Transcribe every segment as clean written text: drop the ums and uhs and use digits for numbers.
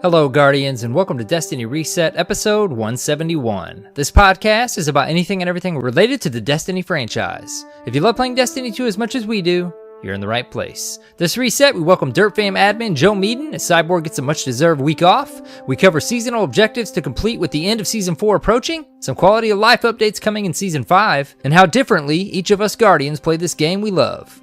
Hello, Guardians, and welcome to Destiny Reset, episode 171. This podcast is about anything and everything related to the Destiny franchise. If you love playing Destiny 2 as much as we do, you're in the right place. This reset, we welcome DirtFam admin Joe Meaden as Cyborg gets a much-deserved week off. We cover seasonal objectives to complete with the end of Season 4 approaching, some quality of life updates coming in Season 5, and how differently each of us Guardians play this game we love.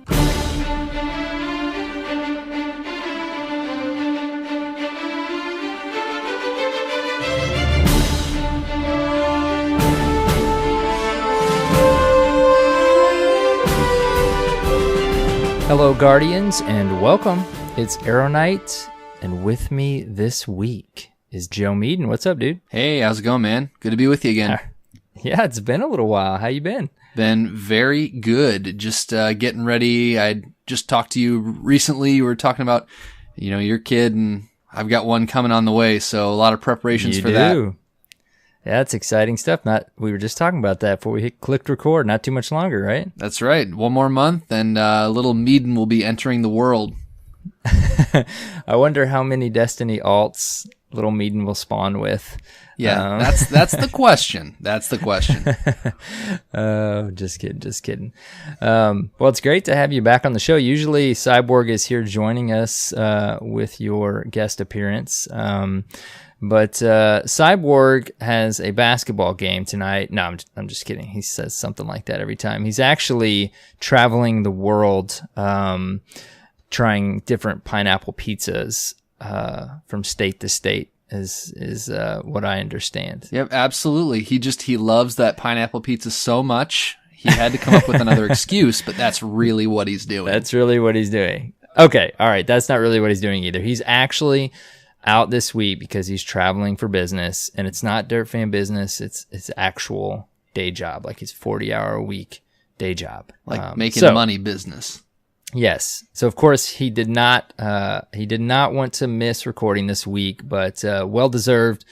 Hello, Guardians, and welcome. It's AER0KNIGHT, and with me this week is Joe Meaden. What's up, dude? Hey, how's it going, man? Good to be with you again. Yeah, it's been a little while. How you been? Been very good. Just getting ready. I just talked to you recently. You were talking about, your kid, and I've got one coming on the way, so a lot of preparations for that. Yeah, it's exciting stuff. We were just talking about that before we clicked record. Not too much longer, right? That's right. One more month, and little Meaden will be entering the world. I wonder how many Destiny alts little Meaden will spawn with. Yeah, that's the question. That's the question. Oh, just kidding. Well, it's great to have you back on the show. Usually, Cyborg is here joining us with your guest appearance. But Cyborg has a basketball game tonight. No, I'm just kidding. He says something like that every time. He's actually traveling the world, trying different pineapple pizzas from state to state. Is what I understand. Yep, absolutely. He loves that pineapple pizza so much. He had to come up with another excuse, but that's really what he's doing. That's really what he's doing. Okay, all right. That's not really what he's doing either. He's actually out this week because he's traveling for business, and it's not DirtFam business. It's actual day job, like his 40-hour-a-week day job, like making money business. Yes. So of course he did not want to miss recording this week, but well-deserved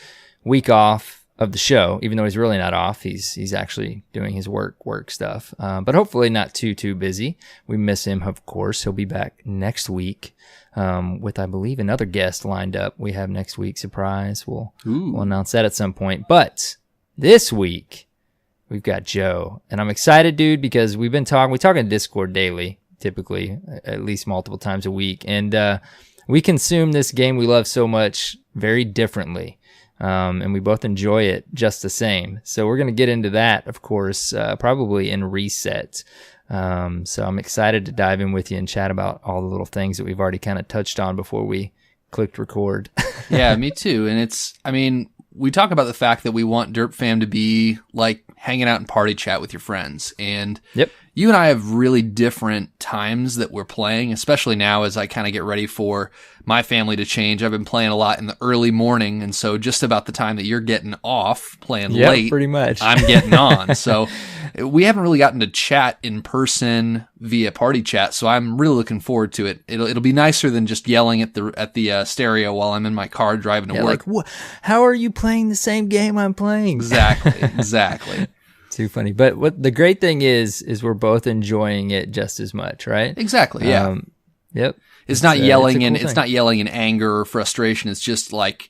week off of the show. Even though he's really not off, he's actually doing his work stuff. But hopefully not too busy. We miss him, of course. He'll be back next week. With, I believe, another guest lined up. We have next week surprise. We'll announce that at some point. But this week, we've got Joe. And I'm excited, dude, because we talk in Discord daily, typically, at least multiple times a week. And we consume this game we love so much very differently. And we both enjoy it just the same. So we're going to get into that, of course, probably in Reset. So I'm excited to dive in with you and chat about all the little things that we've already kind of touched on before we clicked record. Yeah, me too. And we talk about the fact that we want DirtFam to be like hanging out and party chat with your friends. And yep. You and I have really different times that we're playing, especially now as I kind of get ready for my family to change. I've been playing a lot in the early morning, and so just about the time that you're getting off playing late, pretty much. I'm getting on. So we haven't really gotten to chat in person via party chat, so I'm really looking forward to it. It'll be nicer than just yelling at the stereo while I'm in my car driving to work. Like, how are you playing the same game I'm playing? Exactly. Too funny. But what the great thing is we're both enjoying it just as much, right? Exactly. Yeah. Yep. It's not yelling not yelling in anger or frustration. It's just like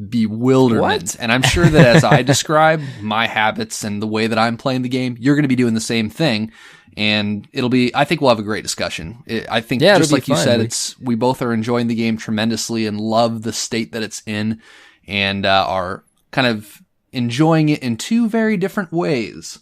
bewilderment. What? And I'm sure that as I describe my habits and the way that I'm playing the game, you're going to be doing the same thing. And I think we'll have a great discussion. I think just like you said, we both are enjoying the game tremendously and love the state that it's in, and are kind of enjoying it in two very different ways.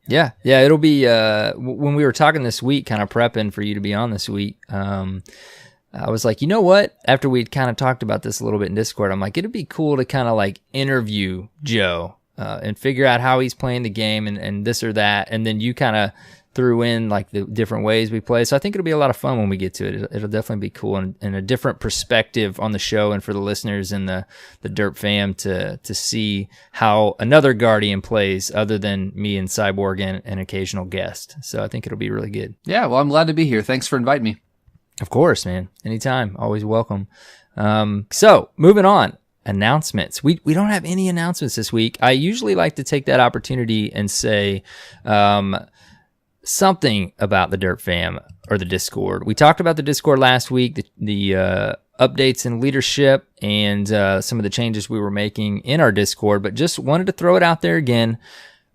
Yeah, it'll be when we were talking this week, kind of prepping for you to be on this week, I was like, you know what? After we'd kind of talked about this a little bit in Discord, I'm like, it'd be cool to kind of like interview Joe and figure out how he's playing the game and this or that, and then you kind of threw in like the different ways we play. So I think it'll be a lot of fun when we get to it. It'll definitely be cool and a different perspective on the show, and for the listeners and the Dirt fam to see how another Guardian plays other than me and Cyborg and an occasional guest. So I think it'll be really good. Yeah, well, I'm glad to be here. Thanks for inviting me. Of course, man. Anytime. Always welcome. So moving on. Announcements. We don't have any announcements this week. I usually like to take that opportunity and say something about the Dirt Fam or the Discord. We talked about the Discord last week. The updates in leadership and some of the changes we were making in our Discord, but just wanted to throw it out there again.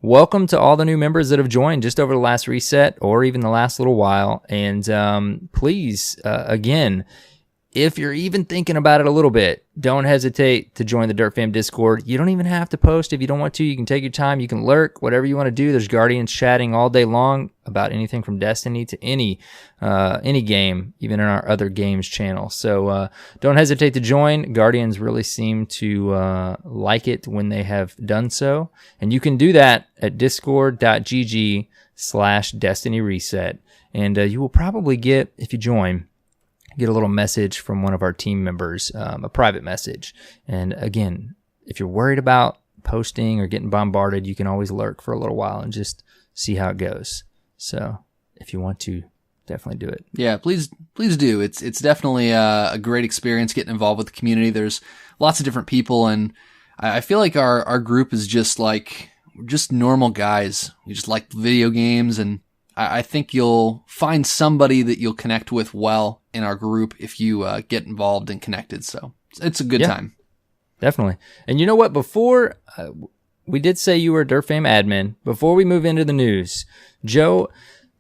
Welcome to all the new members that have joined just over the last reset or even the last little while. And please, again, if you're even thinking about it a little bit, don't hesitate to join the Dirt Fam Discord. You don't even have to post if you don't want to. You can take your time. You can lurk, whatever you want to do. There's Guardians chatting all day long about anything from Destiny to any game, even in our other games channel. So don't hesitate to join. Guardians really seem to like it when they have done so. And you can do that at discord.gg/Destiny Reset. And you will probably get, if you join, get a little message from one of our team members, a private message. And again, if you're worried about posting or getting bombarded, you can always lurk for a little while and just see how it goes. So if you want to, definitely do it. Yeah, please do. It's definitely a great experience getting involved with the community. There's lots of different people, and I feel like our group is just normal guys. We just like video games, and I think you'll find somebody that you'll connect with well in our group if you get involved and connected. So it's a good time. Definitely. And you know what? Before we did say you were a Dirt Fam admin. Before we move into the news, Joe,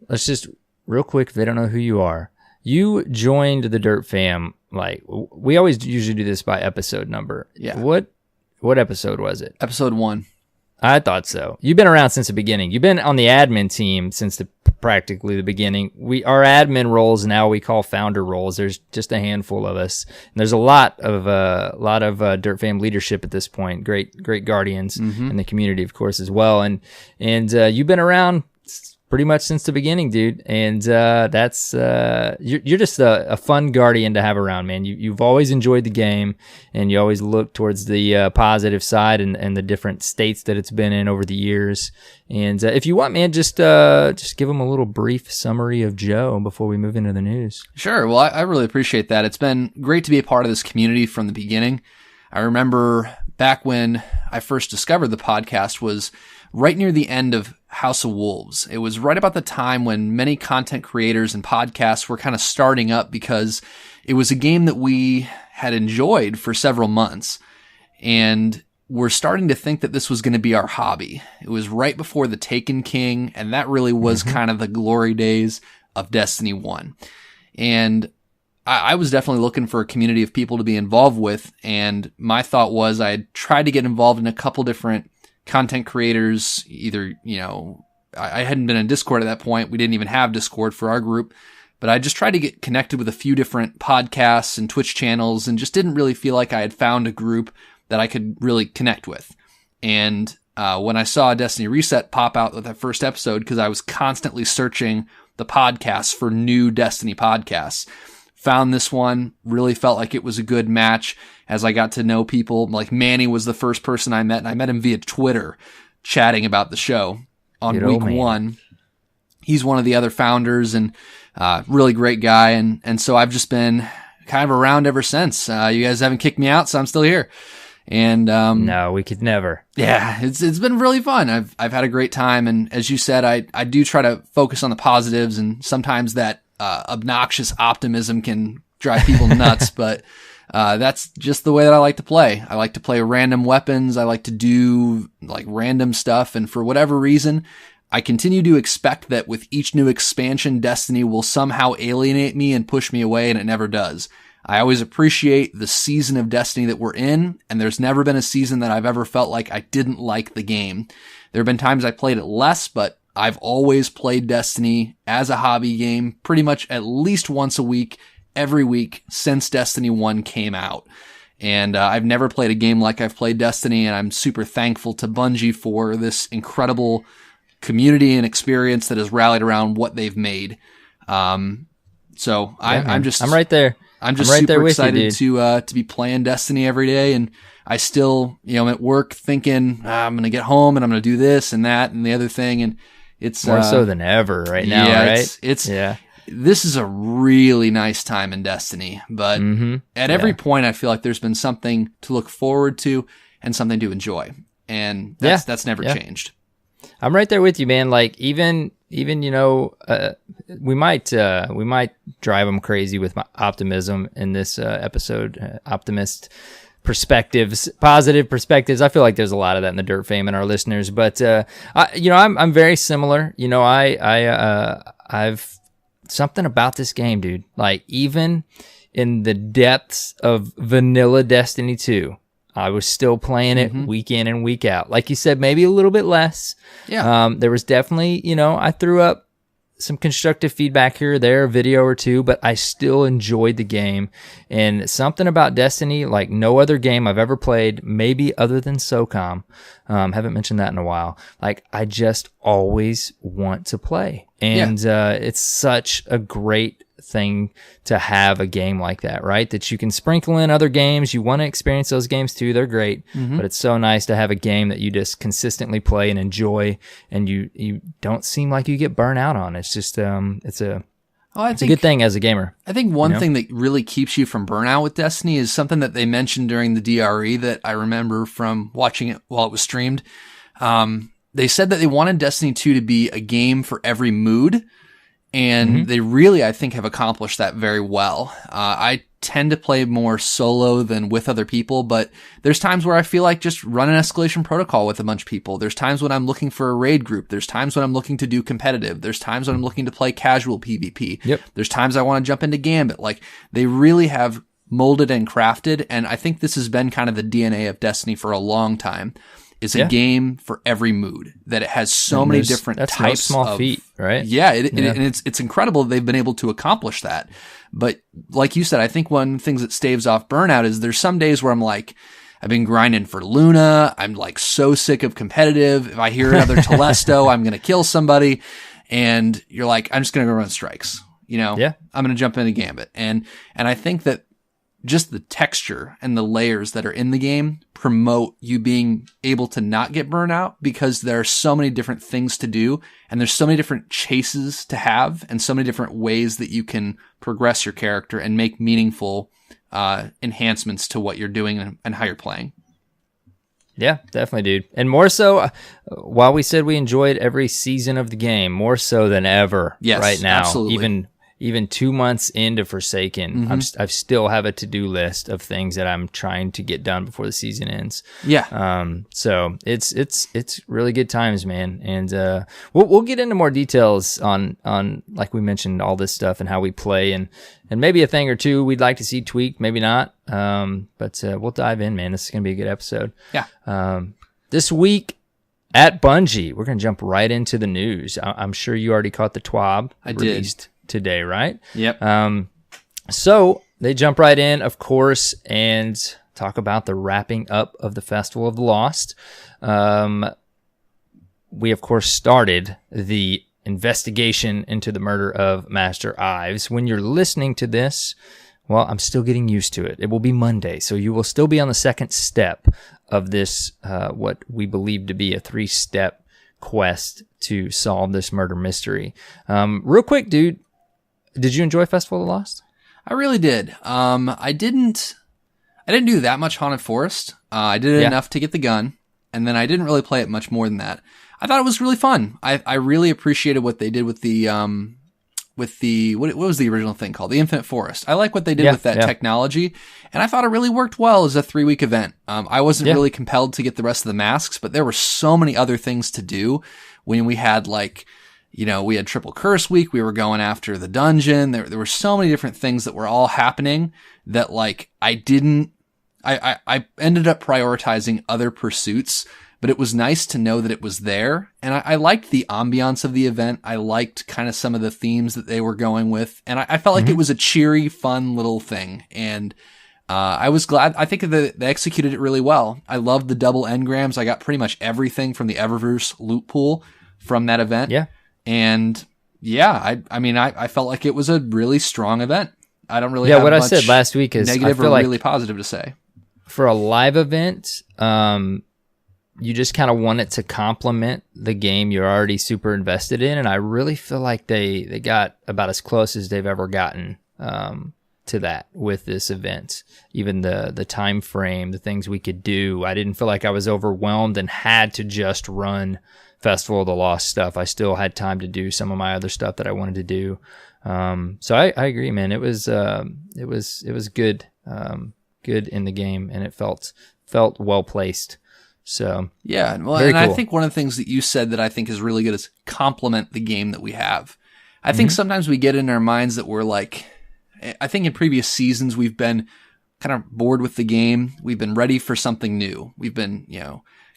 let's just real quick, if they don't know who you are, you joined the Dirt Fam. Like, we always usually do this by episode number. Yeah. What episode was it? Episode 1. I thought so. You've been around since the beginning. You've been on the admin team since practically the beginning. Our admin roles now we call founder roles. There's just a handful of us. And there's a lot of Dirt Fam leadership at this point. Great guardians in the community, of course, as well. And you've been around pretty much since the beginning, dude. And that's you're just a fun guardian to have around, man. You've always enjoyed the game, and you always look towards the positive side and the different states that it's been in over the years. And if you want, man, just give them a little brief summary of Joe before we move into the news. Sure. Well, I really appreciate that. It's been great to be a part of this community from the beginning. I remember back when I first discovered the podcast was right near the end of House of Wolves. It was right about the time when many content creators and podcasts were kind of starting up because it was a game that we had enjoyed for several months. And we're starting to think that this was going to be our hobby. It was right before the Taken King, and that really was kind of the glory days of Destiny 1. And I was definitely looking for a community of people to be involved with, and my thought was I had tried to get involved in a couple different content creators. Either, I hadn't been in Discord at that point. We didn't even have Discord for our group, but I just tried to get connected with a few different podcasts and Twitch channels and just didn't really feel like I had found a group that I could really connect with. And when I saw Destiny Reset pop out with that first episode, because I was constantly searching the podcasts for new Destiny podcasts, found this one, really felt like it was a good match as I got to know people. Like Manny was the first person I met, and I met him via Twitter chatting about the show on week 1. He's one of the other founders and really great guy. And so I've just been kind of around ever since. You guys haven't kicked me out, so I'm still here. And no, we could never. Yeah, it's been really fun. I've had a great time. And as you said, I do try to focus on the positives, and sometimes that obnoxious optimism can drive people nuts, but that's just the way that I like to play. I like to play random weapons. I like to do like random stuff. And for whatever reason, I continue to expect that with each new expansion, Destiny will somehow alienate me and push me away, and it never does. I always appreciate the season of Destiny that we're in, and there's never been a season that I've ever felt like I didn't like the game. There have been times I played it less, but I've always played Destiny as a hobby game pretty much at least once a week, every week since Destiny 1 came out. And I've never played a game like I've played Destiny, and I'm super thankful to Bungie for this incredible community and experience that has rallied around what they've made. I'm right there. I'm just right super excited to be playing Destiny every day, and I still, I'm at work thinking I'm going to get home and I'm going to do this and that and the other thing, and it's more so than ever right now, right? This is a really nice time in Destiny, but at every point I feel like there's been something to look forward to and something to enjoy, and that's never changed. I'm right there with you, man. Like even even we might drive them crazy with my optimism in this episode. Optimist perspectives, positive perspectives. I feel like there's a lot of that in the Dirt fam and our listeners, but I'm very similar. I've something about this game, dude. Like, even in the depths of vanilla Destiny 2, I was still playing it week in and week out. Like you said, maybe a little bit less. Yeah. There was definitely, I threw up some constructive feedback here or there, a video or two, but I still enjoyed the game. And something about Destiny, like no other game I've ever played, maybe other than SOCOM, haven't mentioned that in a while. Like, I just always want to play. And it's such a great thing to have a game like that, right? That you can sprinkle in other games. You want to experience those games too. They're great, but it's so nice to have a game that you just consistently play and enjoy, and you don't seem like you get burnt out on. It's just it's a good thing as a gamer. I think one thing that really keeps you from burnout with Destiny is something that they mentioned during the DRE that I remember from watching it while it was streamed. They said that they wanted Destiny 2 to be a game for every mood. And they really, I think, have accomplished that very well. I tend to play more solo than with other people, but there's times where I feel like just run an escalation protocol with a bunch of people. There's times when I'm looking for a raid group. There's times when I'm looking to do competitive. There's times when I'm looking to play casual PvP. Yep. There's times I want to jump into Gambit. Like, they really have molded and crafted, and I think this has been kind of the DNA of Destiny for a long time. Is a game for every mood, that it has so many different types. No small feat, right? Yeah, and it's incredible they've been able to accomplish that. But like you said, I think one of the things that staves off burnout is there's some days where I'm like, I've been grinding for Luna. I'm like so sick of competitive. If I hear another Telesto, I'm going to kill somebody. And you're like, I'm just going to go run strikes. I'm going to jump into Gambit. And I think that just the texture and the layers that are in the game promote you being able to not get burnt out, because there are so many different things to do, and there's so many different chases to have, and so many different ways that you can progress your character and make meaningful enhancements to what you're doing and how you're playing. Yeah, definitely, dude. And more so, while we said we enjoyed every season of the game, more so than ever right now. Absolutely. Even 2 months into Forsaken, I still have a to-do list of things that I'm trying to get done before the season ends. Yeah. So it's really good times, man. And we'll get into more details on like we mentioned, all this stuff and how we play, and maybe a thing or two we'd like to see tweaked, maybe not. But we'll dive in, man. This is gonna be a good episode. Yeah. This week at Bungie, we're gonna jump right into the news. I'm sure you already caught the TWAB released today, right? Yep. So they jump right in, of course, and talk about the wrapping up of the Festival of the Lost. We, of course, started the investigation into the murder of Master Ives. When you're listening to this, well, I'm still getting used to it. It will be Monday, so you will still be on the second step of this, what we believe to be a 3-step quest to solve this murder mystery. Real quick, dude, did you enjoy Festival of the Lost? I really did. I didn't do that much Haunted Forest. I did enough to get the gun, and then I didn't really play it much more than that. I thought it was really fun. I really appreciated what they did with the what was the original thing called? The Infinite Forest. I like what they did with that technology, and I thought it really worked well as a 3-week event. I wasn't really compelled to get the rest of the masks, but there were so many other things to do when we had we had Triple Curse Week. We were going after the dungeon. There were so many different things that were all happening that I ended up prioritizing other pursuits, but it was nice to know that it was there. And I liked the ambiance of the event. I liked kind of some of the themes that they were going with. And I felt like it was a cheery, fun little thing. And I was glad. I think that they executed it really well. I loved the double engrams. I got pretty much everything from the Eververse loot pool from that event. Yeah. And I felt like it was a really strong event. I don't really have what much I said last week is negative or really positive to say. For a live event, you just kind of want it to complement the game you're already super invested in, and I really feel like they got about as close as they've ever gotten to that with this event. Even the time frame, the things we could do, I didn't feel like I was overwhelmed and had to just run Festival of the Lost stuff. I still had time to do some of my other stuff that I wanted to do. So I agree, man. It was good, good in the game, and it felt well placed. So yeah, well, and cool. I think one of the things that you said that I think is really good is complement the game that we have. I think sometimes we get in our minds that we're like, I think in previous seasons we've been kind of bored with the game. We've been ready for something new. We've been,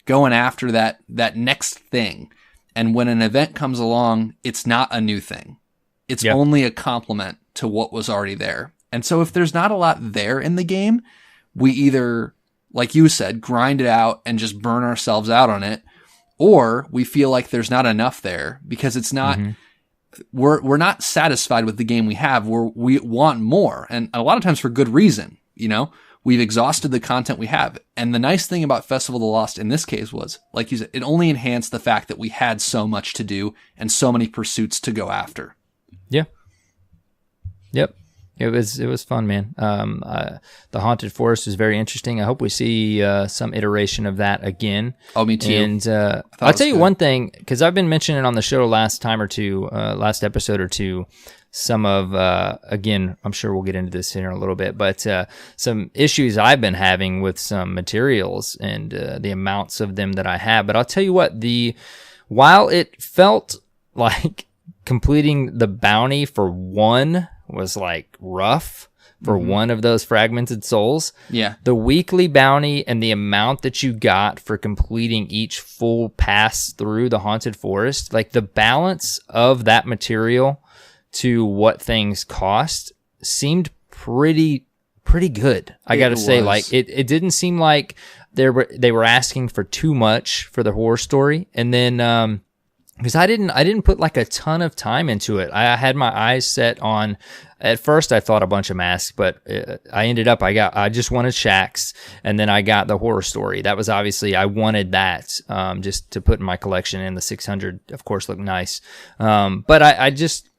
going after that next thing. And when an event comes along, it's not a new thing. It's only a complement to what was already there. And so if there's not a lot there in the game, we either, like you said, grind it out and just burn ourselves out on it, or we feel like there's not enough there because it's not, we're not satisfied with the game we have. We want more. And a lot of times for good reason, we've exhausted the content we have. And the nice thing about Festival of the Lost in this case was, like you said, it only enhanced the fact that we had so much to do and so many pursuits to go after. Yeah. Yep. It was fun, man. The Haunted Forest was very interesting. I hope we see some iteration of that again. Oh, me too. And I'll tell you one thing, because I've been mentioning on the show last episode or two, some of, again, I'm sure we'll get into this in a little bit, but some issues I've been having with some materials and the amounts of them that I have. But I'll tell you what, while it felt like completing the bounty for one was like rough for one of those fragmented souls. Yeah. The weekly bounty and the amount that you got for completing each full pass through the Haunted Forest, like the balance of that material to what things cost seemed pretty good. I got to say, like it didn't seem like they were asking for too much for the horror story. And then because I didn't put like a ton of time into it. I had my eyes set on, at first I thought a bunch of masks, but I ended up, I just wanted Shaxx, and then I got the horror story. That was obviously, I wanted that just to put in my collection, and the 600 of course looked nice. But I just,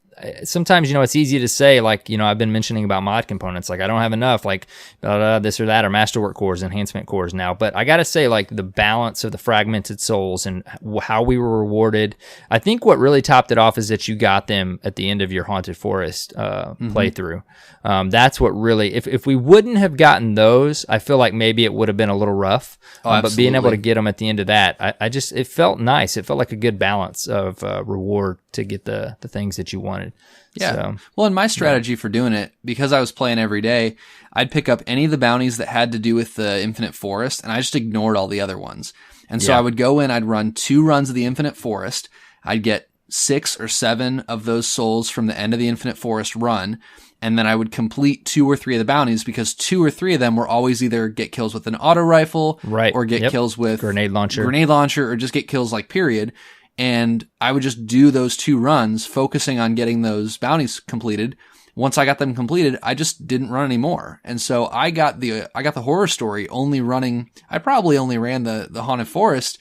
sometimes, it's easy to say, like, I've been mentioning about mod components, like I don't have enough, like this or that, or masterwork cores, enhancement cores now. But I got to say, like, the balance of the fragmented souls and how we were rewarded, I think what really topped it off is that you got them at the end of your Haunted Forest playthrough. That's what really, if we wouldn't have gotten those, I feel like maybe it would have been a little rough. But being able to get them at the end of that, it felt nice. It felt like a good balance of reward to get the things that you wanted. Yeah. So, well, and my strategy for doing it, because I was playing every day, I'd pick up any of the bounties that had to do with the Infinite Forest, and I just ignored all the other ones. And so I would go in, I'd run 2 runs of the Infinite Forest. I'd get 6 or 7 of those souls from the end of the Infinite Forest run. And then I would complete 2 or 3 of the bounties, because 2 or 3 of them were always either get kills with an auto rifle, or get kills with grenade launcher, or just get kills like period. And I would just do those 2 runs, focusing on getting those bounties completed. Once I got them completed, I just didn't run anymore. And so I got the horror story only running, I probably only ran the Haunted Forest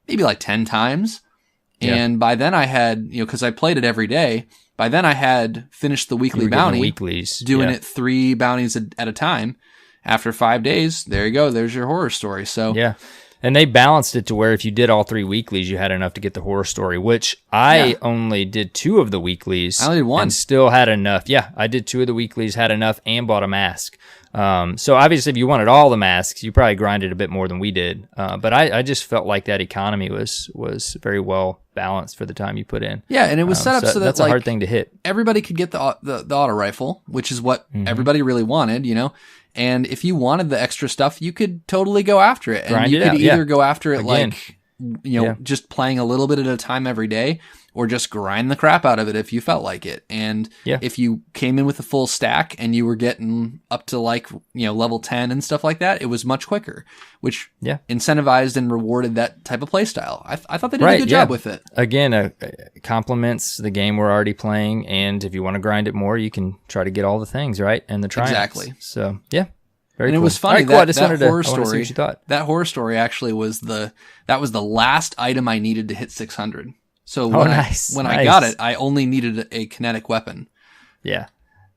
maybe like 10 times. Yeah. And by then I had, because I played it every day, by then I had finished the weekly bounty, doing it 3 bounties at a time. After 5 days, there you go. There's your horror story. So yeah. And they balanced it to where if you did all 3 weeklies, you had enough to get the horror story, which I only did 2 of the weeklies. I only did 1. And still had enough. Yeah, I did 2 of the weeklies, had enough, and bought a mask. So obviously, if you wanted all the masks, you probably grinded a bit more than we did. But I just felt like that economy was very well balanced for the time you put in. Yeah, and it was set up so that that's a hard thing to hit. Everybody could get the auto rifle, which is what everybody really wanted, And if you wanted the extra stuff, you could totally go after it. And you could either go after it again, just playing a little bit at a time every day, or just grind the crap out of it if you felt like it. And if you came in with a full stack and you were getting up to level 10 and stuff like that, it was much quicker, which incentivized and rewarded that type of play style. I thought they did a good job with it. Again, complements the game we're already playing, and if you want to grind it more, you can try to get all the things, right? And the triumphs. Exactly. So, yeah. Very and cool. It was funny. Right, that horror story. See what you thought. That horror story actually was the last item I needed to hit 600. So when I got it, I only needed a kinetic weapon. Yeah.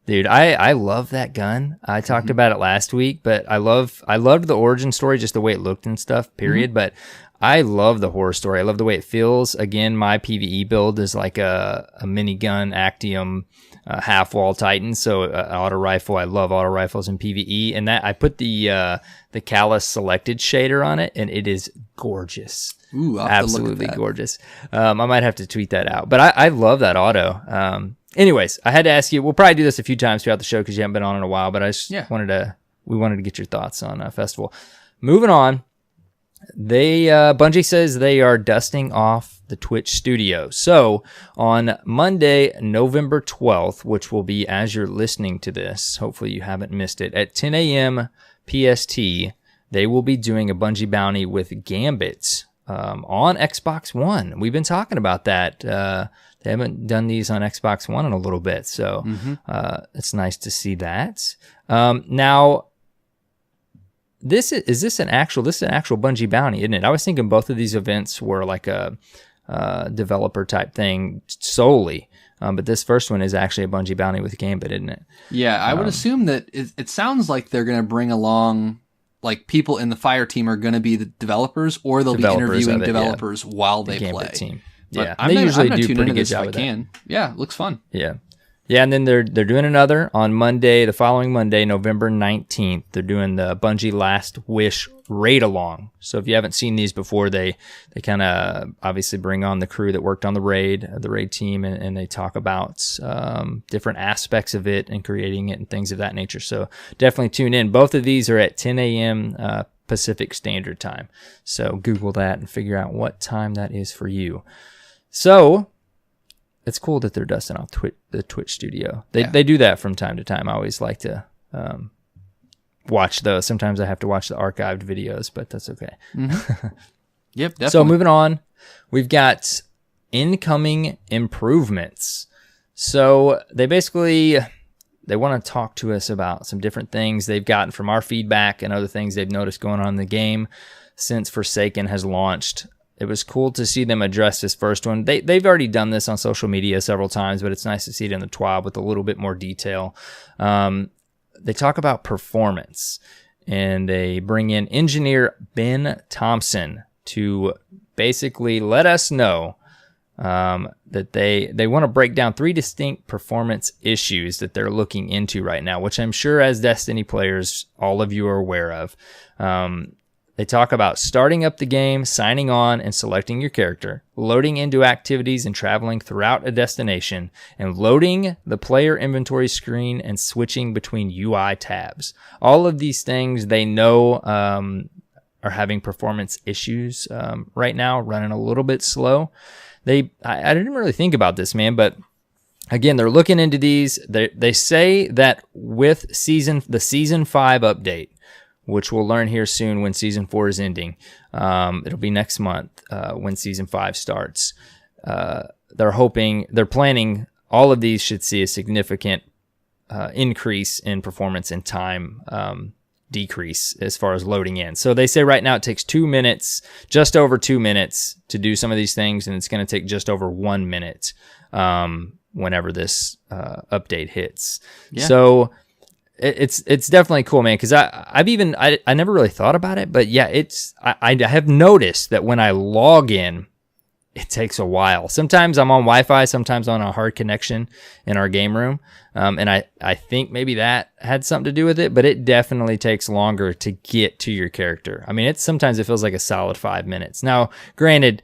Dude, I love that gun. I talked about it last week, but I loved the origin story, just the way it looked and stuff, period. But I love the horror story. I love the way it feels. Again, my PvE build is like a minigun Actium half-wall Titan, so auto rifle. I love auto rifles in PvE, and that I put the Callus selected shader on it, and it is gorgeous. Ooh, I'll absolutely gorgeous. I might have to tweet that out, but I love that auto. Anyways, I had to ask you. We'll probably do this a few times throughout the show because you haven't been on in a while, but I just we wanted to get your thoughts on Festival. Moving on. Bungie says they are dusting off the Twitch studio. So on Monday, November 12th, which will be as you're listening to this, hopefully you haven't missed it, at 10 a.m. PST, they will be doing a Bungie bounty with Gambits on Xbox One. We've been talking about that. They haven't done these on Xbox One in a little bit, so it's nice to see that. Now, This is an actual Bungie bounty, isn't it? I was thinking both of these events were like a developer type thing solely, but this first one is actually a Bungie bounty with Gambit, isn't it? Yeah, I would assume that it sounds like they're going to bring along, like, people in the Fire team are going to be the developers, or they'll be interviewing developers while they play. Team. But Yeah, I'm they usually gonna do tune pretty into good this job if I with that. can. Yeah, looks fun. Yeah, and then they're doing another on Monday, the following Monday, November 19th. They're doing the Bungie Last Wish raid along. So if you haven't seen these before, they kind of obviously bring on the crew that worked on the raid team, and they talk about different aspects of it and creating it and things of that nature. So definitely tune in. Both of these are at 10 a.m. Pacific Standard Time. So Google that and figure out what time that is for you. So it's cool that they're dusting off the Twitch studio. They do that from time to time. I always like to watch those. Sometimes I have to watch the archived videos, but that's okay. Mm-hmm. Yep, definitely. So moving on, we've got incoming improvements. So they want to talk to us about some different things they've gotten from our feedback and other things they've noticed going on in the game since Forsaken has launched. It was cool to see them address this first one. They've already done this on social media several times, but it's nice to see it in the TWAB with a little bit more detail. They talk about performance, and they bring in engineer Ben Thompson to basically let us know that they want to break down 3 distinct performance issues that they're looking into right now, which I'm sure as Destiny players, all of you are aware of. They talk about starting up the game, signing on and selecting your character, loading into activities and traveling throughout a destination, and loading the player inventory screen and switching between UI tabs. All of these things they know are having performance issues right now, running a little bit slow. I didn't really think about this, man, but again, they're looking into these. They say that with the Season 5 update, which we'll learn here soon when Season 4 is ending. It'll be next month when Season 5 starts. They're planning, all of these should see a significant increase in performance and time decrease as far as loading in. So they say right now it takes 2 minutes, just over 2 minutes to do some of these things, and it's going to take just over 1 minute whenever this update hits. Yeah. So it's definitely cool, man, because I never really thought about it, but yeah, I have noticed that when I log in, it takes a while. Sometimes I'm on Wi-Fi, sometimes on a hard connection in our game room, and I think maybe that had something to do with it, but it definitely takes longer to get to your character. I mean, sometimes it feels like a solid 5 minutes. Now, granted,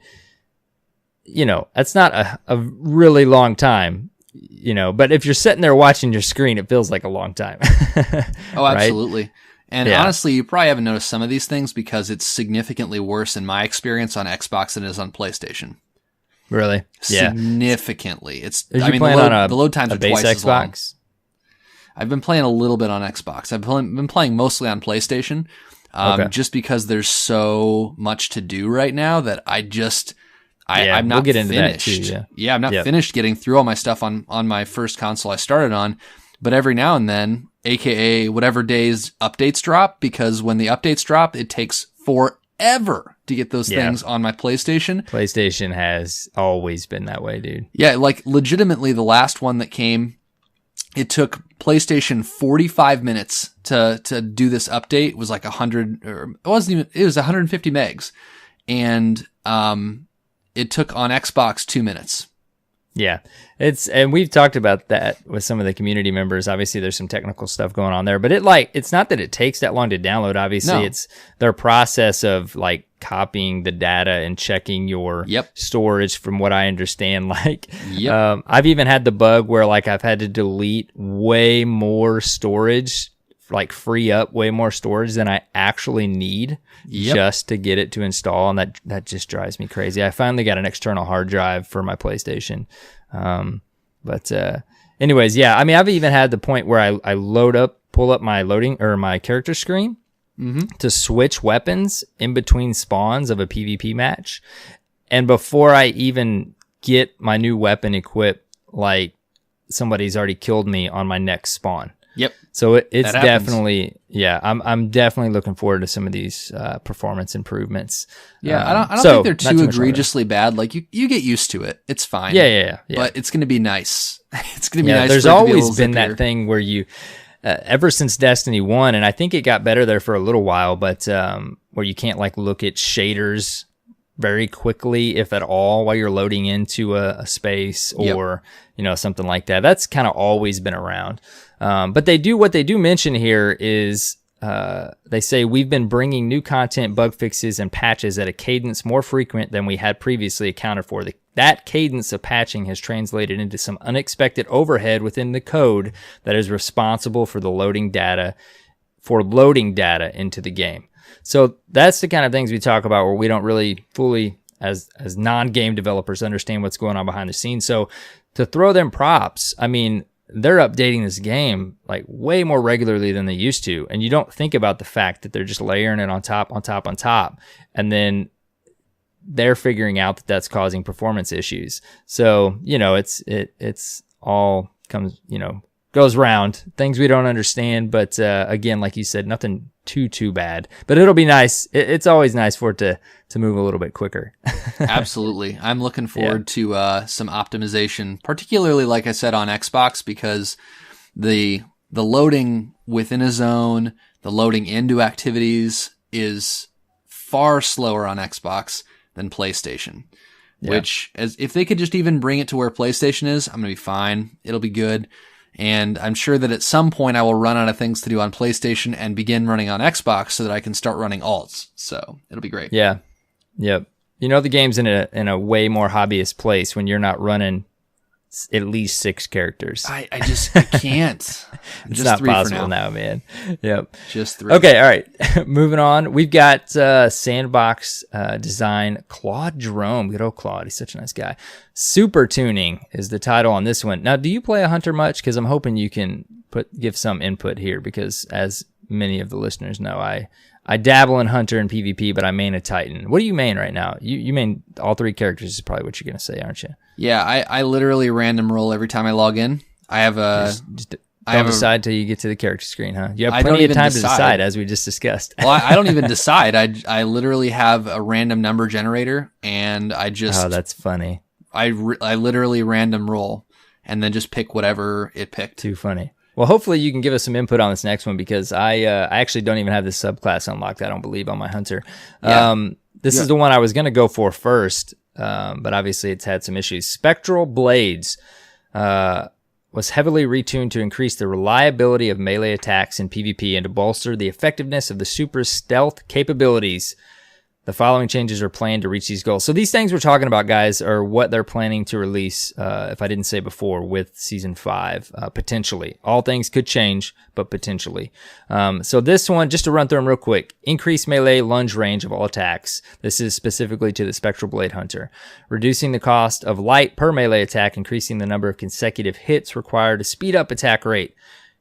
that's not a really long time. But if you're sitting there watching your screen, it feels like a long time. Oh, absolutely. Right? And honestly, you probably haven't noticed some of these things because it's significantly worse in my experience on Xbox than it is on PlayStation. Really? Significantly. Yeah. The load times are twice as long. Xbox? I've been playing a little bit on Xbox. I've been playing mostly on PlayStation, just because there's so much to do right now that I'm not we'll get into finished. That too, I'm not finished getting through all my stuff on my first console I started on. But every now and then, aka whatever days updates drop, because when the updates drop, it takes forever to get those things on my PlayStation. PlayStation has always been that way, dude. Yeah, like legitimately the last one that came, it took PlayStation 45 minutes to do this update. It was like 100, or it wasn't even, it was 150 megs. and it took on Xbox 2 minutes. Yeah, and we've talked about that with some of the community members. Obviously, there's some technical stuff going on there, but it's not that it takes that long to download. Obviously, it's their process of like copying the data and checking your storage. From what I understand, I've even had the bug where like I've had to delete way more storage, like free up way more storage than I actually need just to get it to install. And that just drives me crazy. I finally got an external hard drive for my PlayStation. Anyways, yeah, I mean, I've even had the point where I pull up my my character screen to switch weapons in between spawns of a PvP match. And before I even get my new weapon equipped, like somebody's already killed me on my next spawn. Yep. So it's definitely, I'm definitely looking forward to some of these performance improvements. Yeah, I don't think they're too egregiously bad. Like you get used to it. It's fine. Yeah. But it's going to be nice. It's going to be nice. There's always been that thing where you, ever since Destiny 1, and I think it got better there for a little while, but where you can't like look at shaders very quickly, if at all, while you're loading into a space or something like that. That's kind of always been around. But what they do mention here is they say we've been bringing new content, bug fixes, and patches at a cadence more frequent than we had previously accounted for. That cadence of patching has translated into some unexpected overhead within the code that is responsible for loading data into the game. So that's the kind of things we talk about where we don't really fully, as non-game developers, understand what's going on behind the scenes. So to throw them props, I mean, they're updating this game like way more regularly than they used to. And you don't think about the fact that they're just layering it on top. And then they're figuring out that that's causing performance issues. So, it's all comes, goes round, things we don't understand. But again, like you said, nothing too bad, but it'll be nice. It's always nice for it to move a little bit quicker. Absolutely. I'm looking forward to some optimization, particularly like I said on Xbox, because the loading within a zone, the loading into activities is far slower on Xbox than PlayStation. Which, if they could just even bring it to where PlayStation is, I'm going to be fine. It'll be good. And I'm sure that at some point I will run out of things to do on PlayStation and begin running on Xbox so that I can start running alts. So it'll be great. Yeah. Yep. The game's in a way more hobbyist place when you're not running at least 6 characters. I can't. It's just not 3 possible now, man. Yep. Just 3. Okay. All right. Moving on. We've got Sandbox design Claude Jerome. Good old Claude. He's such a nice guy. Super Tuning is the title on this one. Now, do you play a hunter much? Because I'm hoping you can give some input here, because as many of the listeners know, I dabble in hunter and PvP, but I main a Titan. What do you main right now? You main all 3 characters is probably what you're going to say, aren't you? Yeah, I literally random roll every time I log in. I have a... Don't decide till you get to the character screen, huh? You have plenty of time to decide, as we just discussed. Well, I don't even decide. I literally have a random number generator, and I just... Oh, that's funny. I literally random roll, and then just pick whatever it picked. Too funny. Well, hopefully you can give us some input on this next one, because I actually don't even have this subclass unlocked, I don't believe, on my hunter. Yeah. This is the one I was going to go for first, but obviously it's had some issues. Spectral Blades was heavily retuned to increase the reliability of melee attacks in PvP and to bolster the effectiveness of the super stealth capabilities. The following changes are planned to reach these goals. So these things we're talking about, guys, are what they're planning to release, if I didn't say before, with Season 5, potentially. All things could change, but potentially. So this one, just to run through them real quick. Increased melee lunge range of all attacks. This is specifically to the Spectral Blade Hunter. Reducing the cost of light per melee attack, increasing the number of consecutive hits required to speed up attack rate.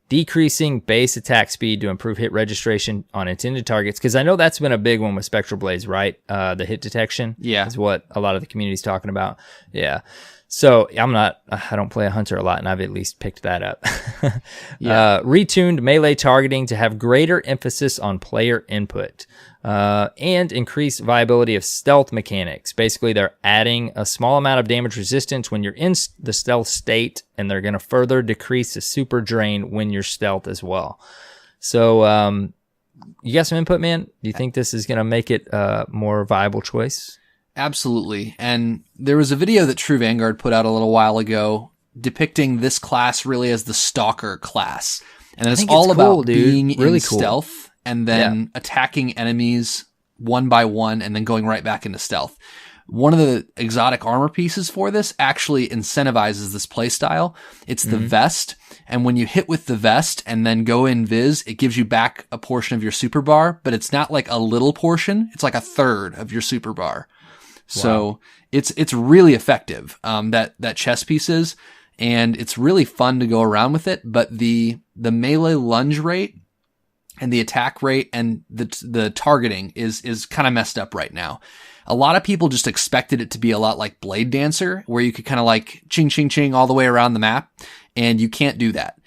Decreasing base attack speed to improve hit registration on intended targets. Because I know that's been a big one with Spectral Blades, right? The hit detection is what a lot of the community's talking about. Yeah. So I don't play a hunter a lot, and I've at least picked that up. Retuned melee targeting to have greater emphasis on player input. And increased viability of stealth mechanics. Basically, they're adding a small amount of damage resistance when you're in the stealth state, and they're going to further decrease the super drain when you're stealth as well. So, you got some input, man? Do you think this is going to make it a more viable choice? Absolutely. And there was a video that True Vanguard put out a little while ago depicting this class really as the Stalker class. And it's all about being really in stealth and then attacking enemies one by one and then going right back into stealth. One of the exotic armor pieces for this actually incentivizes this playstyle. It's the vest. And when you hit with the vest and then go invis, it gives you back a portion of your super bar, but it's not like a little portion. It's like a third of your super bar. So it's really effective, that chest piece is, and it's really fun to go around with it. But the melee lunge rate and the attack rate and the targeting is kind of messed up right now. A lot of people just expected it to be a lot like Blade Dancer, where you could kind of like ching, ching, ching all the way around the map, and you can't do that.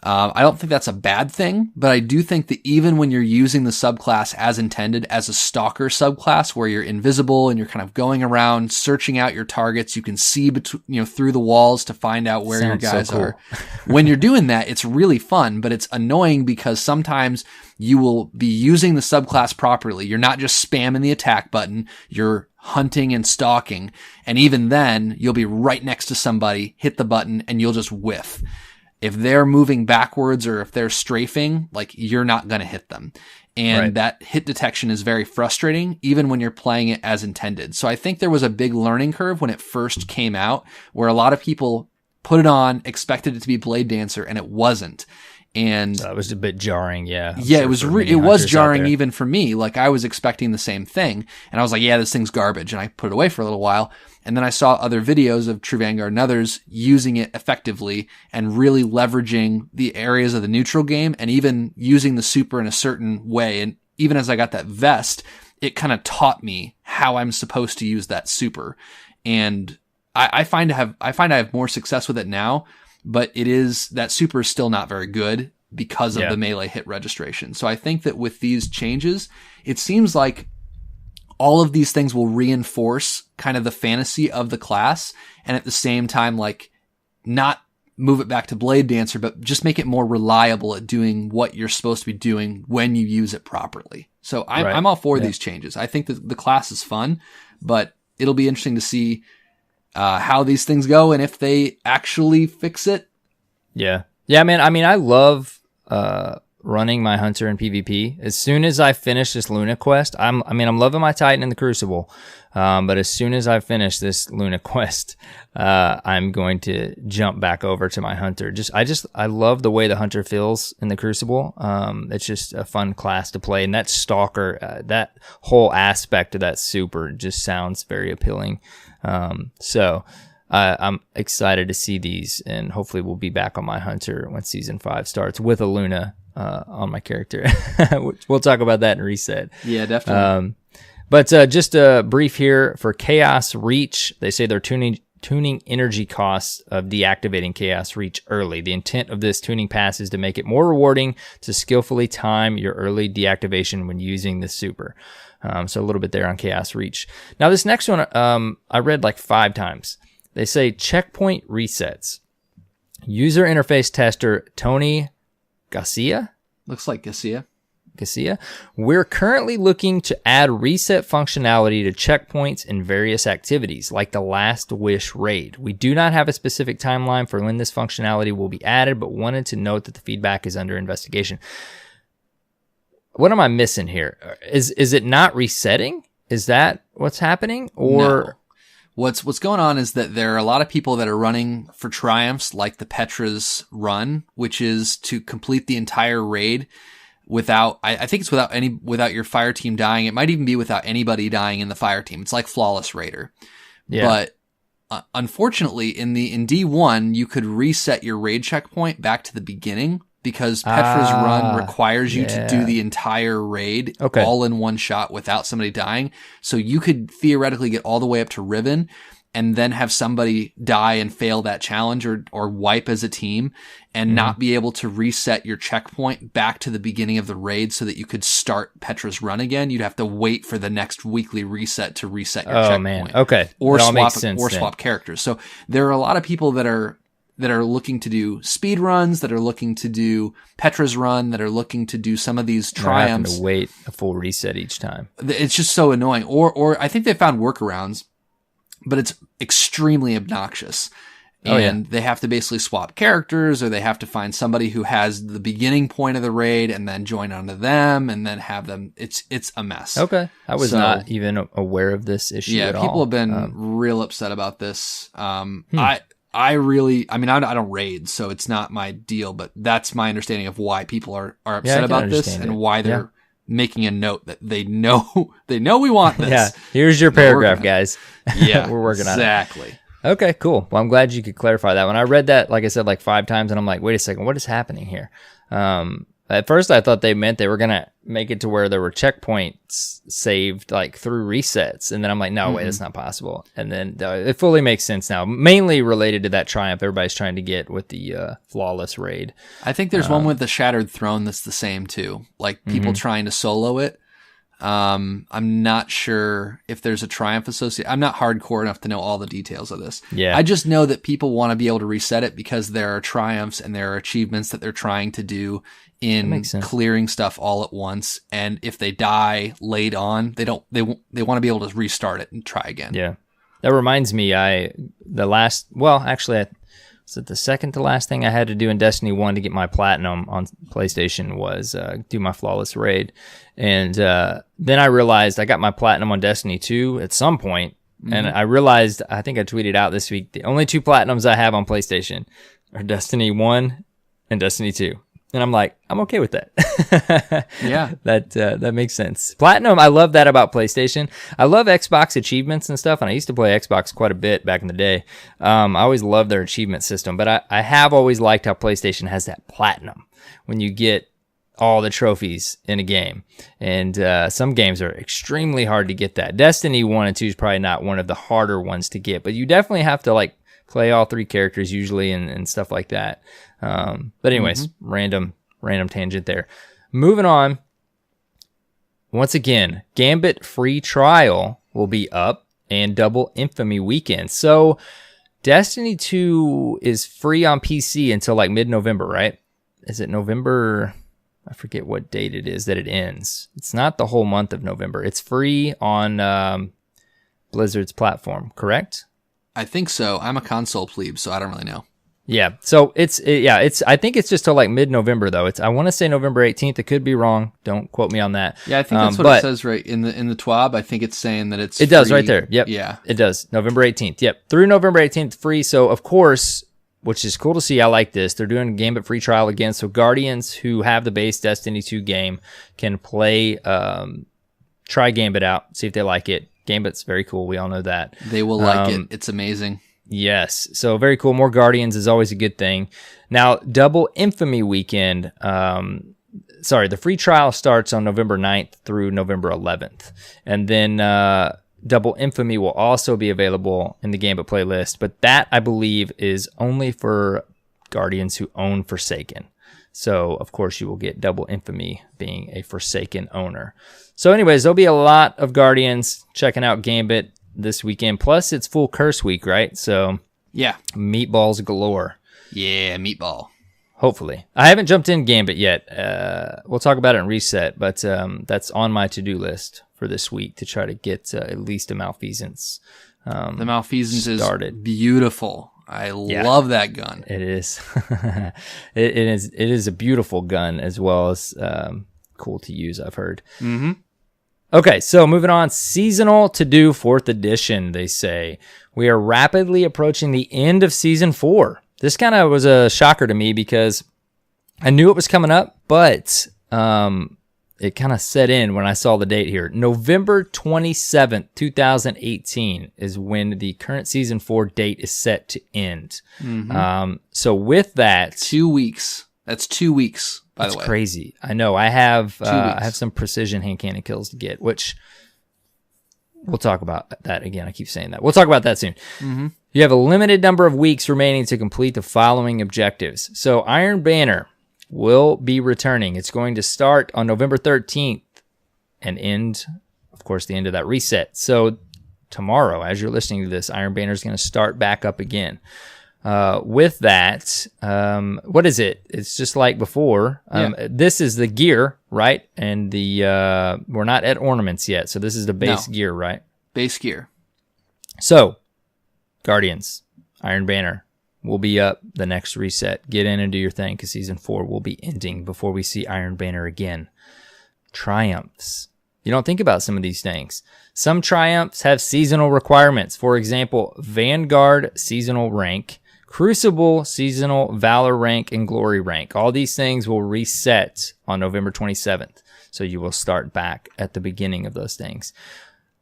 I don't think that's a bad thing, but I do think that even when you're using the subclass as intended as a stalker subclass, where you're invisible and you're kind of going around searching out your targets, you can see through the walls to find out where your guys are. When you're doing that, it's really fun, but it's annoying because sometimes you will be using the subclass properly. You're not just spamming the attack button. You're hunting and stalking. And even then, you'll be right next to somebody, hit the button, and you'll just whiff. If they're moving backwards or if they're strafing, like, you're not going to hit them. And that hit detection is very frustrating, even when you're playing it as intended. So I think there was a big learning curve when it first came out, where a lot of people put it on, expected it to be Blade Dancer, and it wasn't. And that was a bit jarring. Yeah, it was jarring even for me. Like, I was expecting the same thing, and I was like, yeah, this thing's garbage. And I put it away for a little while. And then I saw other videos of True Vanguard and others using it effectively and really leveraging the areas of the neutral game and even using the super in a certain way. And even as I got that vest, it kind of taught me how I'm supposed to use that super. And I find I have more success with it now, but that super is still not very good because of the melee hit registration. So I think that with these changes, it seems like all of these things will reinforce kind of the fantasy of the class, and at the same time, like, not move it back to Blade Dancer, but just make it more reliable at doing what you're supposed to be doing when you use it properly. So I'm all for these changes. I think that the class is fun, but it'll be interesting to see how these things go and if they actually fix it. Yeah, man. I mean, I love running my hunter in PvP. As soon as I finish this Luna quest, I'm loving my Titan in the Crucible, but as soon as I finish this Luna quest, I'm going to jump back over to my hunter. I love the way the hunter feels in the Crucible. It's just a fun class to play, and that stalker, that whole aspect of that super just sounds very appealing. So I'm excited to see these, and hopefully we'll be back on my hunter when season 5 starts with a Luna on my character. We'll talk about that in Reset. Yeah, definitely. But just a brief here for Chaos Reach. They say they're tuning energy costs of deactivating Chaos Reach early. The intent of this tuning pass is to make it more rewarding to skillfully time your early deactivation when using the super. So a little bit there on Chaos Reach. Now this next one I read like 5 times. They say checkpoint resets. User interface tester Tony Garcia? Looks like Garcia. We're currently looking to add reset functionality to checkpoints in various activities, like the Last Wish raid. We do not have a specific timeline for when this functionality will be added, but wanted to note that the feedback is under investigation. What am I missing here? Is it not resetting? Is that what's happening? Or no. What's going on is that there are a lot of people that are running for triumphs like the Petra's run, which is to complete the entire raid without, I think it's without your fire team dying. It might even be without anybody dying in the fire team. It's like Flawless Raider. Yeah. But unfortunately in D1, you could reset your raid checkpoint back to the beginning because Petra's run requires you to do the entire raid all in one shot without somebody dying. So you could theoretically get all the way up to Riven and then have somebody die and fail that challenge or wipe as a team and not be able to reset your checkpoint back to the beginning of the raid so that you could start Petra's run again. You'd have to wait for the next weekly reset to reset your checkpoint. Man. Okay. Or swap characters. So there are a lot of people that are that are looking to do speed runs, that are looking to do Petra's run, that are looking to do some of these triumphs. Having to wait a full reset each time. It's just so annoying. Or I think they found workarounds, but it's extremely obnoxious. And they have to basically swap characters, or they have to find somebody who has the beginning point of the raid and then join onto them and then have them. It's a mess. Okay. I was not even aware of this issue at all. Yeah, people have been real upset about this. I don't raid, so it's not my deal, but that's my understanding of why people are upset about this and why they're making a note that they know we want this. Yeah. Here's your paragraph, guys. Yeah. We're working on it. Exactly. Okay, cool. Well, I'm glad you could clarify that. When I read that, like I said, like 5 times, and I'm like, wait a second, what is happening here? At first, I thought they meant they were going to make it to where there were checkpoints saved like through resets. And then I'm like, no, wait, that's not possible. And then it fully makes sense now, mainly related to that triumph everybody's trying to get with the flawless raid. I think there's one with the Shattered Throne that's the same too, like people trying to solo it. I'm not sure if there's a triumph associated. I'm not hardcore enough to know all the details of this. Yeah. I just know that people want to be able to reset it because there are triumphs and there are achievements that they're trying to do in clearing stuff all at once. And if they die late on, they want to be able to restart it and try again. Yeah. That reminds me, so the second to last thing I had to do in Destiny 1 to get my platinum on PlayStation was do my flawless raid. And then I realized I got my platinum on Destiny 2 at some point, and I realized, I think I tweeted out this week, the only 2 platinums I have on PlayStation are Destiny 1 and Destiny 2. And I'm like, I'm okay with that. Yeah. That makes sense. Platinum, I love that about PlayStation. I love Xbox achievements and stuff, and I used to play Xbox quite a bit back in the day. I always loved their achievement system, but I have always liked how PlayStation has that platinum when you get all the trophies in a game. And some games are extremely hard to get that. Destiny 1 and 2 is probably not one of the harder ones to get, but you definitely have to like play all 3 characters usually and stuff like that. But anyways, random tangent there. Moving on. Once again, Gambit free trial will be up and Double Infamy weekend. So Destiny 2 is free on PC until like mid-November, right? Is it November? I forget what date it is that it ends. It's not the whole month of November. It's free on Blizzard's platform, correct? I think so. I'm a console plebe, so I don't really know. Yeah. So I think it's just till like mid-November though. I want to say November 18th. It could be wrong. Don't quote me on that. Yeah, I think that's what it says right in the TWAB. I think it's saying that it's It does right there. Yep. Yeah. It does. November 18th. Yep. Through November 18th free. So of course, which is cool to see. I like this. They're doing a Gambit free trial again. So Guardians who have the base Destiny 2 game can play, try Gambit out, see if they like it. Gambit's very cool. We all know that. They will like it. It's amazing. Yes. So very cool. More Guardians is always a good thing. Now, Double Infamy weekend. The free trial starts on November 9th through November 11th. And then Double Infamy will also be available in the Gambit playlist. But that, I believe, is only for Guardians who own Forsaken. So, of course, you will get Double Infamy being a Forsaken owner. So anyways, there'll be a lot of Guardians checking out Gambit this weekend. Plus, it's full curse week, right? So yeah, meatballs galore. Yeah, meatball. Hopefully. I haven't jumped in Gambit yet. We'll talk about it in Reset, but that's on my to-do list for this week to try to get at least a Malfeasance the Malfeasance started. Is beautiful. I love that gun. It is. It is a beautiful gun as well as cool to use, I've heard. Mm-hmm. Okay, so moving on. Seasonal to-do 4th edition, they say. We are rapidly approaching the end of Season 4. This kind of was a shocker to me because I knew it was coming up, but it kind of set in when I saw the date here. November 27th, 2018 is when the current Season 4 date is set to end. Mm-hmm. So with that... 2 weeks. That's 2 weeks, by the way. That's crazy. I know. I have some precision hand cannon kills to get, which we'll talk about that again. I keep saying that. We'll talk about that soon. Mm-hmm. You have a limited number of weeks remaining to complete the following objectives. So Iron Banner will be returning. It's going to start on November 13th and end, of course, the end of that reset. So tomorrow, as you're listening to this, Iron Banner is going to start back up again. with that, what is it? It's just like before. This is the gear, right? And we're not at ornaments yet, so this is the base gear, right? Base gear. So, Guardians, Iron Banner will be up the next reset. Get in and do your thing, because Season 4 will be ending before we see Iron Banner again. Triumphs. You don't think about some of these things. Some triumphs have seasonal requirements. For example, Vanguard seasonal rank, Crucible seasonal Valor rank, and Glory rank. All these things will reset on November 27th. So you will start back at the beginning of those things.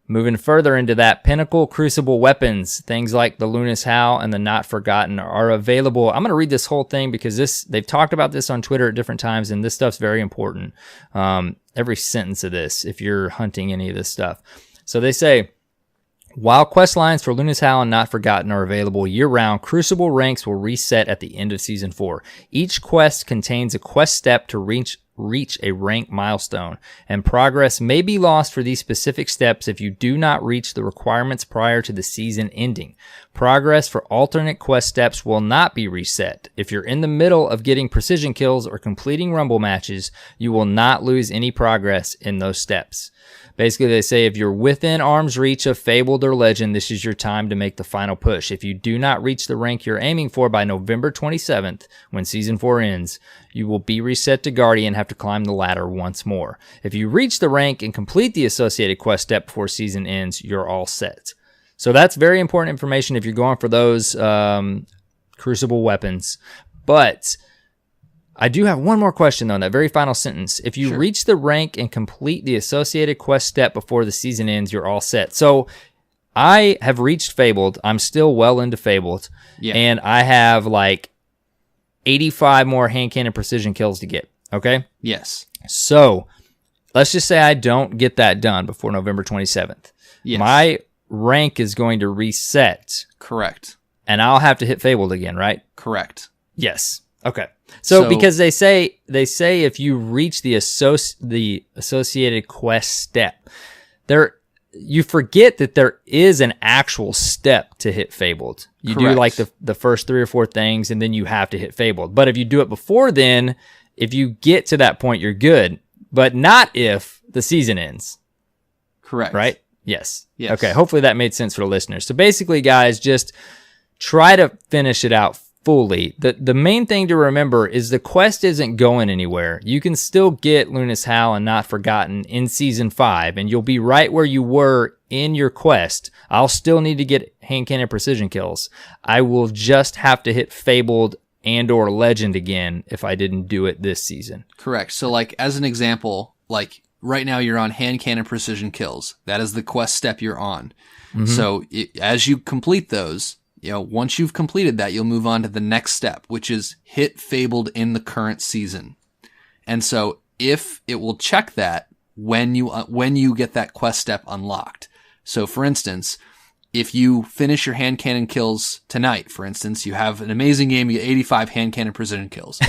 Moving further into that, Pinnacle Crucible weapons, things like the Luna's Howl and the Not Forgotten are available. I'm going to read this whole thing because they've talked about this on Twitter at different times, and this stuff's very important. Every sentence of this, if you're hunting any of this stuff. So they say, while quest lines for Luna's Howl and Not Forgotten are available year-round, Crucible ranks will reset at the end of Season 4. Each quest contains a quest step to reach a rank milestone, and progress may be lost for these specific steps if you do not reach the requirements prior to the season ending. Progress for alternate quest steps will not be reset. If you're in the middle of getting precision kills or completing rumble matches, you will not lose any progress in those steps. Basically, they say if you're within arm's reach of Fabled or Legend, this is your time to make the final push. If you do not reach the rank you're aiming for by November 27th, when Season 4 ends, you will be reset to Guardian and have to climb the ladder once more. If you reach the rank and complete the associated quest step before season ends, you're all set. So that's very important information if you're going for those Crucible weapons. But I do have one more question, though, in that very final sentence. If you reach the rank and complete the associated quest step before the season ends, you're all set. So I have reached Fabled. I'm still well into Fabled. Yeah. And I have like 85 more hand cannon precision kills to get. Okay? Yes. So let's just say I don't get that done before November 27th. Yes. My rank is going to reset. Correct. And I'll have to hit Fabled again, right? Correct. Yes. Okay. So because they say if you reach the associated quest step, you forget that there is an actual step to hit Fabled. You do like the first 3 or 4 things, and then you have to hit Fabled. But if you do it before then, if you get to that point, you're good. But not if the season ends. Correct. Right? Yes. Okay. Hopefully that made sense for the listeners. So basically, guys, just try to finish it out fully. The main thing to remember is the quest isn't going anywhere. You can still get Luna's Howl and Not Forgotten in Season 5, and you'll be right where you were in your quest. I'll still need to get hand cannon precision kills. I will just have to hit Fabled and or Legend again if I didn't do it this season. Correct. So like as an example, like right now you're on hand cannon precision kills. That is the quest step you're on. Mm-hmm. So as you complete those, once you've completed that, you'll move on to the next step, which is hit Fabled in the current season. And so if it will check that when you get that quest step unlocked. So for instance, if you finish your hand cannon kills tonight, for instance, you have an amazing game, you get 85 hand cannon precision kills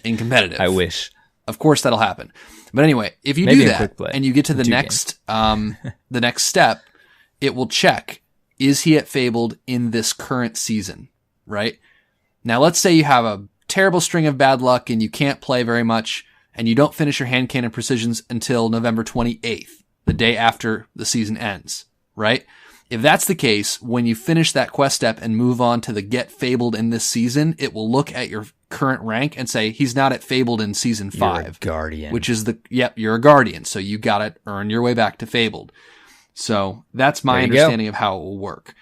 in competitive. I wish. Of course that'll happen. But anyway, if you do that and you get to the next step, it will check, is he at Fabled in this current season, right? Now, let's say you have a terrible string of bad luck and you can't play very much and you don't finish your hand cannon precisions until November 28th, the day after the season ends, right? If that's the case, when you finish that quest step and move on to the get Fabled in this season, it will look at your current rank and say, he's not at Fabled in Season 5. You're a Guardian. Which is you're a Guardian, so you gotta earn your way back to Fabled. So that's my understanding of how it will work.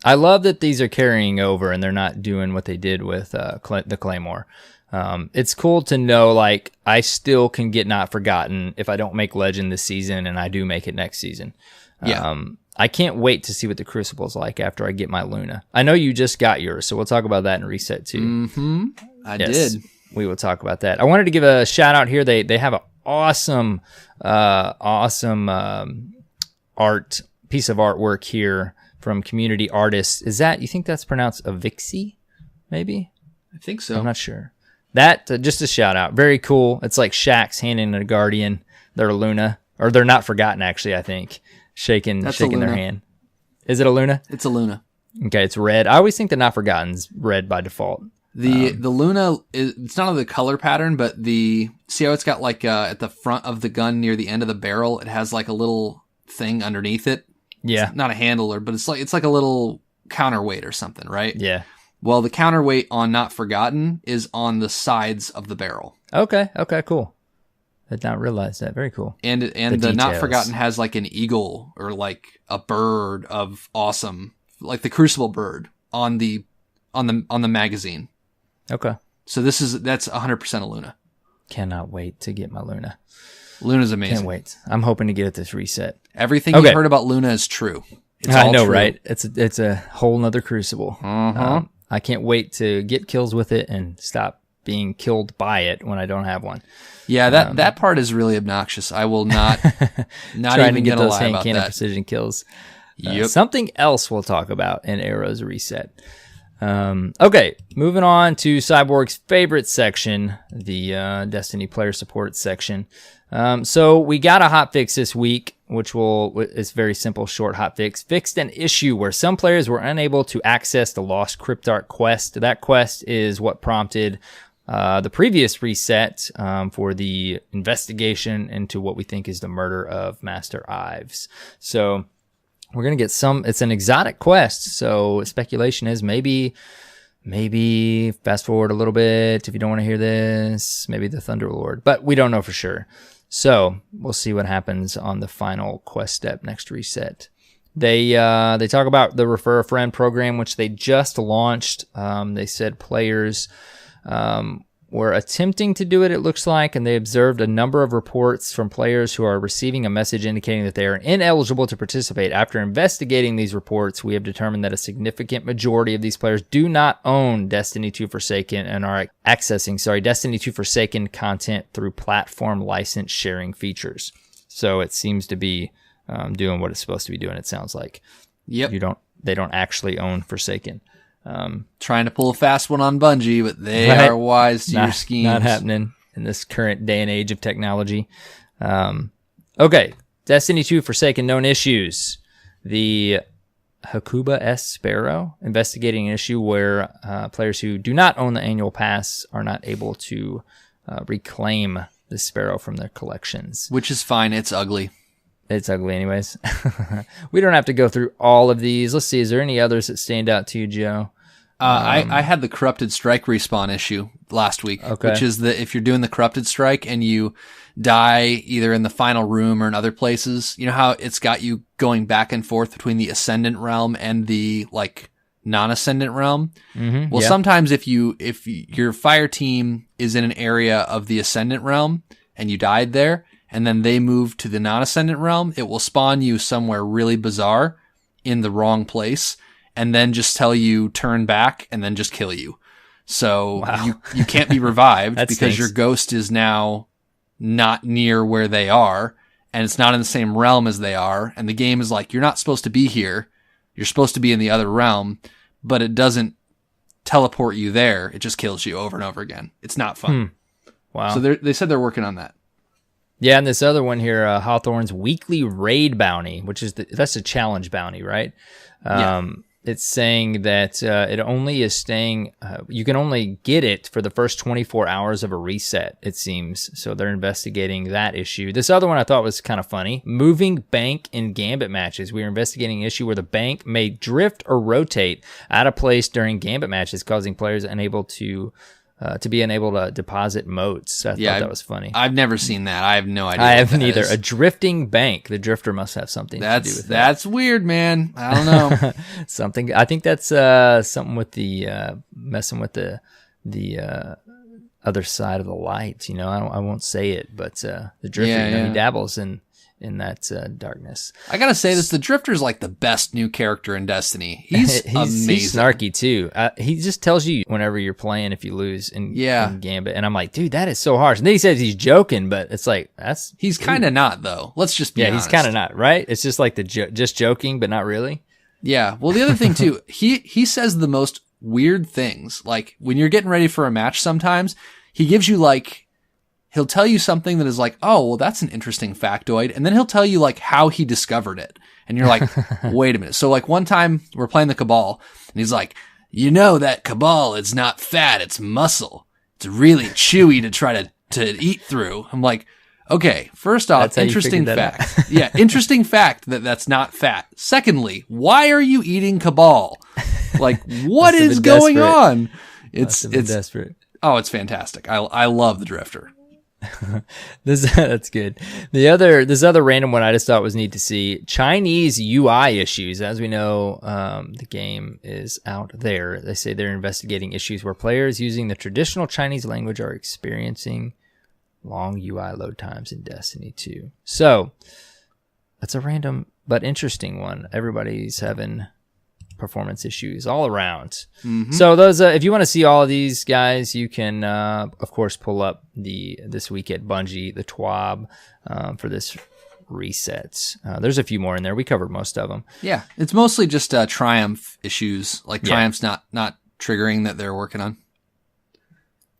I love that these are carrying over and they're not doing what they did with the Claymore. It's cool to know, like, I still can get Not Forgotten if I don't make Legend this season and I do make it next season. Yeah. I can't wait to see what the Crucible's like after I get my Luna. I know you just got yours, so we'll talk about that in Reset too. Mm-hmm. I did. We will talk about that. I wanted to give a shout out here. They have an awesome art piece of artwork here from community artists. You think that's pronounced Avixi? Maybe? I think so. I'm not sure. That, just a shout out. Very cool. It's like Shaq's handing a Guardian their Luna, or they're Not Forgotten, actually, I think. Shaking their hand. Is it a Luna? It's a Luna. Okay, it's red. I always think the Not Forgotten's red by default. The Luna, it's not the color pattern, but see how it's got like at the front of the gun near the end of the barrel, it has like a little thing underneath it. Yeah. It's not a handler, but it's like a little counterweight or something, right? Yeah. Well, the counterweight on Not Forgotten is on the sides of the barrel. Okay, cool. I did not realize that. Very cool. And the Not Forgotten has like an eagle or like a bird of awesome, like the Crucible bird on the magazine. Okay. So that's 100% a Luna. Cannot wait to get my Luna. Luna's amazing. Can't wait. I'm hoping to get it this reset. Everything you've heard about Luna is true. It's I know, true. right? It's a whole nother Crucible. Uh-huh. I can't wait to get kills with it and stop being killed by it when I don't have one. Yeah, that part is really obnoxious. I will not trying even to get gonna those lie hand about cannon that. precision kills. Yep. Something else we'll talk about in Arrow's reset. Okay, moving on to Cyborg's favorite section, the Destiny player support section. So we got a hotfix this week, which it's very simple, short hotfix. Fixed an issue where some players were unable to access the Lost Cryptarch quest. That quest is what prompted the previous reset for the investigation into what we think is the murder of Master Ives. So we're going to get it's an exotic quest. So speculation is maybe fast forward a little bit if you don't want to hear this, maybe the Thunderlord, but we don't know for sure. So we'll see what happens on the final quest step next reset. They talk about the Refer a Friend program, which they just launched. They said players were attempting to do it, it looks like, and they observed a number of reports from players who are receiving a message indicating that they are ineligible to participate. After investigating these reports, we have determined that a significant majority of these players do not own Destiny 2 Forsaken and are accessing, Destiny 2 Forsaken content through platform license sharing features. So it seems to be doing what it's supposed to be doing, it sounds like. Yep. They don't actually own Forsaken. Trying to pull a fast one on Bungie, but they are wise to your schemes. Not happening in this current day and age of technology. Okay, Destiny 2 Forsaken, known issues. The Hakuba S. Sparrow, investigating an issue where players who do not own the annual pass are not able to reclaim the Sparrow from their collections. Which is fine, it's ugly. It's ugly anyways. We don't have to go through all of these. Let's see, is there any others that stand out to you, Joe? I had the Corrupted Strike respawn issue last week, which is that if you're doing the Corrupted Strike and you die either in the final room or in other places, you know how it's got you going back and forth between the Ascendant realm and the non-Ascendant realm? Mm-hmm, well, sometimes if your fire team is in an area of the Ascendant realm and you died there, and then they move to the non-Ascendant realm, it will spawn you somewhere really bizarre in the wrong place, and then just tell you turn back and then just kill you. So you can't be revived because your ghost is now not near where they are, and it's not in the same realm as they are, and the game is like, you're not supposed to be here, you're supposed to be in the other realm, but it doesn't teleport you there, it just kills you over and over again. It's not fun. Wow. So they said they're working on that. Yeah, and this other one here, Hawthorne's weekly raid bounty, which is that's a challenge bounty, right? It's saying that it only is staying, you can only get it for the first 24 hours of a reset, it seems. So they're investigating that issue. This other one I thought was kind of funny. Moving bank in Gambit matches. We are investigating an issue where the bank may drift or rotate out of place during Gambit matches, causing players unable to be unable to deposit motes. I thought that was funny. I've never seen that. I have no idea. I haven't either. A drifting bank. The drifter must have something to do with that. That's weird, man. I don't know. Something. I think that's something with the messing with the other side of the light. You know, I won't say it, but the drifter. He dabbles in that darkness. I gotta say this, the Drifter's like the best new character in Destiny. He's amazing. He's snarky too. He just tells you whenever you're playing if you lose in Gambit, and I'm like, dude, that is so harsh. And then he says he's joking, but it's like he's kind of not though. Let's just be honest. He's kind of not, right? It's just like just joking, but not really. Yeah. Well, the other thing too, he says the most weird things. Like when you're getting ready for a match, sometimes he gives you he'll tell you something that is like, oh, well, that's an interesting factoid. And then he'll tell you how he discovered it. And you're like, wait a minute. So like one time we're playing the Cabal and he's like, you know that Cabal is not fat, it's muscle. It's really chewy to try to eat through. I'm like, okay, first off, interesting fact. Yeah, interesting fact that that's not fat. Secondly, why are you eating Cabal? Like, what is going on? It's desperate. Oh, it's fantastic. I love the Drifter. That's good. This other random one I just thought was neat to see. Chinese UI issues. As we know, the game is out there. They say they're investigating issues where players using the traditional Chinese language are experiencing long UI load times in Destiny 2. So that's a random but interesting one. Everybody's having performance issues all around. Mm-hmm. So those, if you want to see all of these guys, you can, of course, pull up this week at Bungie, the TWAB, for this reset. There's a few more in there. We covered most of them. Yeah, it's mostly just Triumph issues, like Triumph's not triggering that they're working on.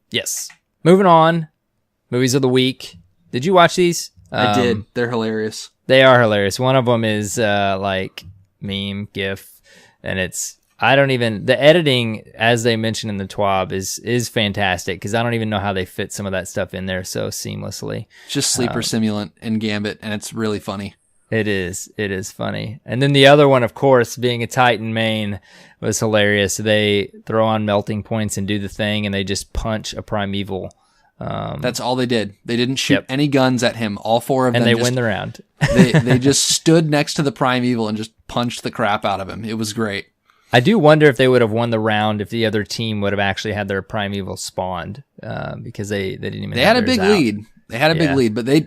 Yes. Moving on, movies of the week. Did you watch these? I did. They're hilarious. They are hilarious. One of them is like meme, GIF. And the editing, as they mentioned in the TWAB, is fantastic because I don't even know how they fit some of that stuff in there so seamlessly. Just Sleeper Simulant and Gambit, and it's really funny. It is funny. And then the other one, of course, being a Titan main, was hilarious. They throw on melting points and do the thing, and they just punch a Primeval. That's all they did. They didn't shoot any guns at him. All four of them. And they win the round. they just stood next to the Primeval and just punched the crap out of him. It was great. I do wonder if they would have won the round if the other team would have actually had their Primeval spawned, because they didn't even. They had a big lead. They had a big lead, but they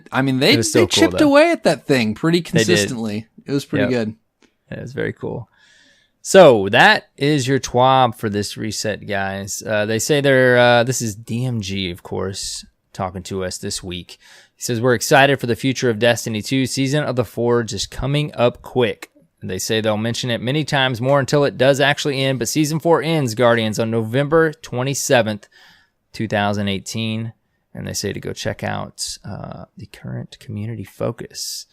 chipped away at that thing pretty consistently. It was pretty good. It was very cool. So that is your TWAB for this reset, guys. They say this is DMG, of course, talking to us this week. He says, we're excited for the future of Destiny 2. Season of the Forge is coming up quick. They say they'll mention it many times more until it does actually end, but Season 4 ends, Guardians, on November 27th, 2018. And they say to go check out the current community focus,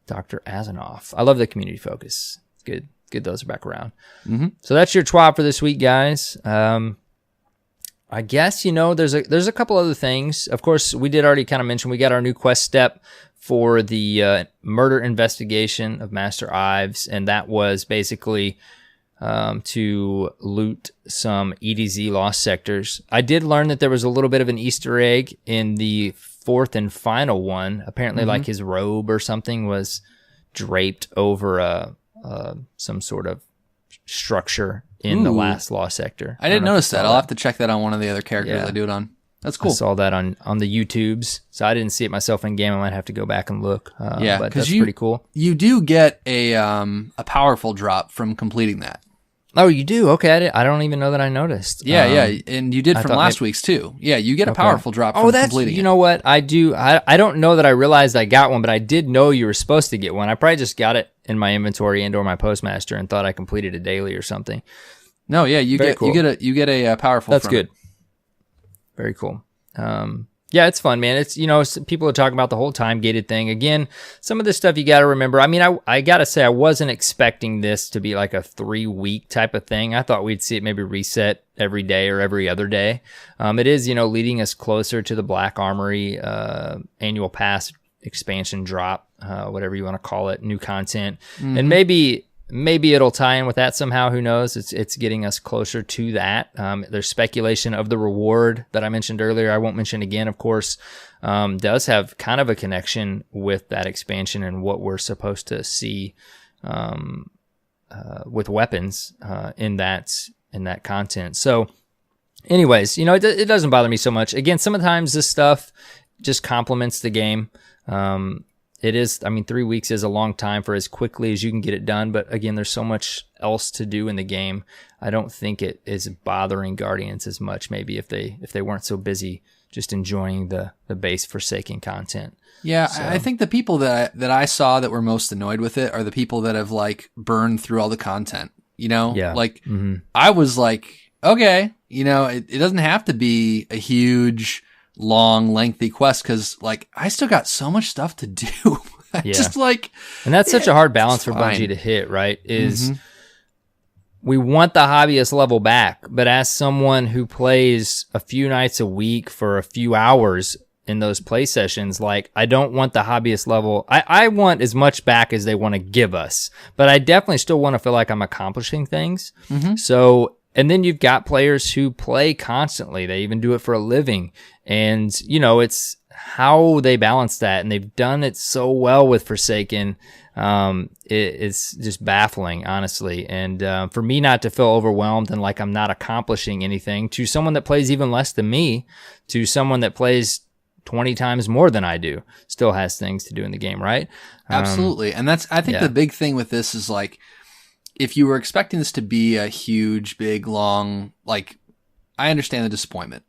Dr. Azanoff. I love the community focus. It's good. Good, those are back around. Mm-hmm. So that's your TWAB for this week, guys. I guess, there's a couple other things. Of course, we did already kind of mention we got our new quest step for the murder investigation of Master Ives, and that was basically to loot some EDZ lost sectors. I did learn that there was a little bit of an Easter egg in the fourth and final one. Apparently, like his robe or something was draped over some sort of structure in the last lost sector. I didn't notice that. I'll have to check that on one of the other characters I do it on. That's cool. I saw that on the YouTubes, so I didn't see it myself in game. I might have to go back and look. But that's pretty cool. You do get a powerful drop from completing that. Oh, you do? Okay, I don't even know that I noticed. Yeah, and you did from last week's too. Yeah, you get a powerful drop from completing it. You know what? I do. I don't know that I realized I got one, but I did know you were supposed to get one. I probably just got it in my inventory and or my postmaster and thought I completed it daily or something. No, yeah, you get a powerful. That's good. Very cool. Yeah, it's fun, man. It's, people are talking about the whole time gated thing. Again, some of this stuff you got to remember. I mean, I got to say, I wasn't expecting this to be like a 3-week type of thing. I thought we'd see it maybe reset every day or every other day. It is, leading us closer to the Black Armory annual pass expansion drop, whatever you want to call it, new content. Mm-hmm. And maybe it'll tie in with that somehow. Who knows? It's getting us closer to that. There's speculation of the reward that I mentioned earlier. I won't mention again, of course. Does have kind of a connection with that expansion and what we're supposed to see with weapons in that content. So, anyways, it doesn't bother me so much. Again, sometimes this stuff just complements the game. It is, 3 weeks is a long time for as quickly as you can get it done. But again, there's so much else to do in the game. I don't think it is bothering Guardians as much, maybe if they weren't so busy just enjoying the base Forsaken content. Yeah, so. I think the people that I saw that were most annoyed with it are the people that have burned through all the content, Yeah. I was like, okay, it doesn't have to be a huge, long, lengthy quest because I still got so much stuff to do. Just like, and that's such a hard balance for Bungie to hit, right? Is we want the hobbyist level back, but as someone who plays a few nights a week for a few hours in those play sessions, like, I don't want the hobbyist level. I want as much back as they want to give us, but I definitely still want to feel like I'm accomplishing things. So, and then you've got players who play constantly. They even do it for a living. And, you know, it's how they balance that. And they've done it so well with Forsaken. It's just baffling, honestly. And for me not to feel overwhelmed and like I'm not accomplishing anything, to someone that plays even less than me, to someone that plays 20 times more than I do, still has things to do in the game, right? Absolutely. And that's, I think the big thing with this is, like, if you were expecting this to be a huge, big, long, like, I understand the disappointment.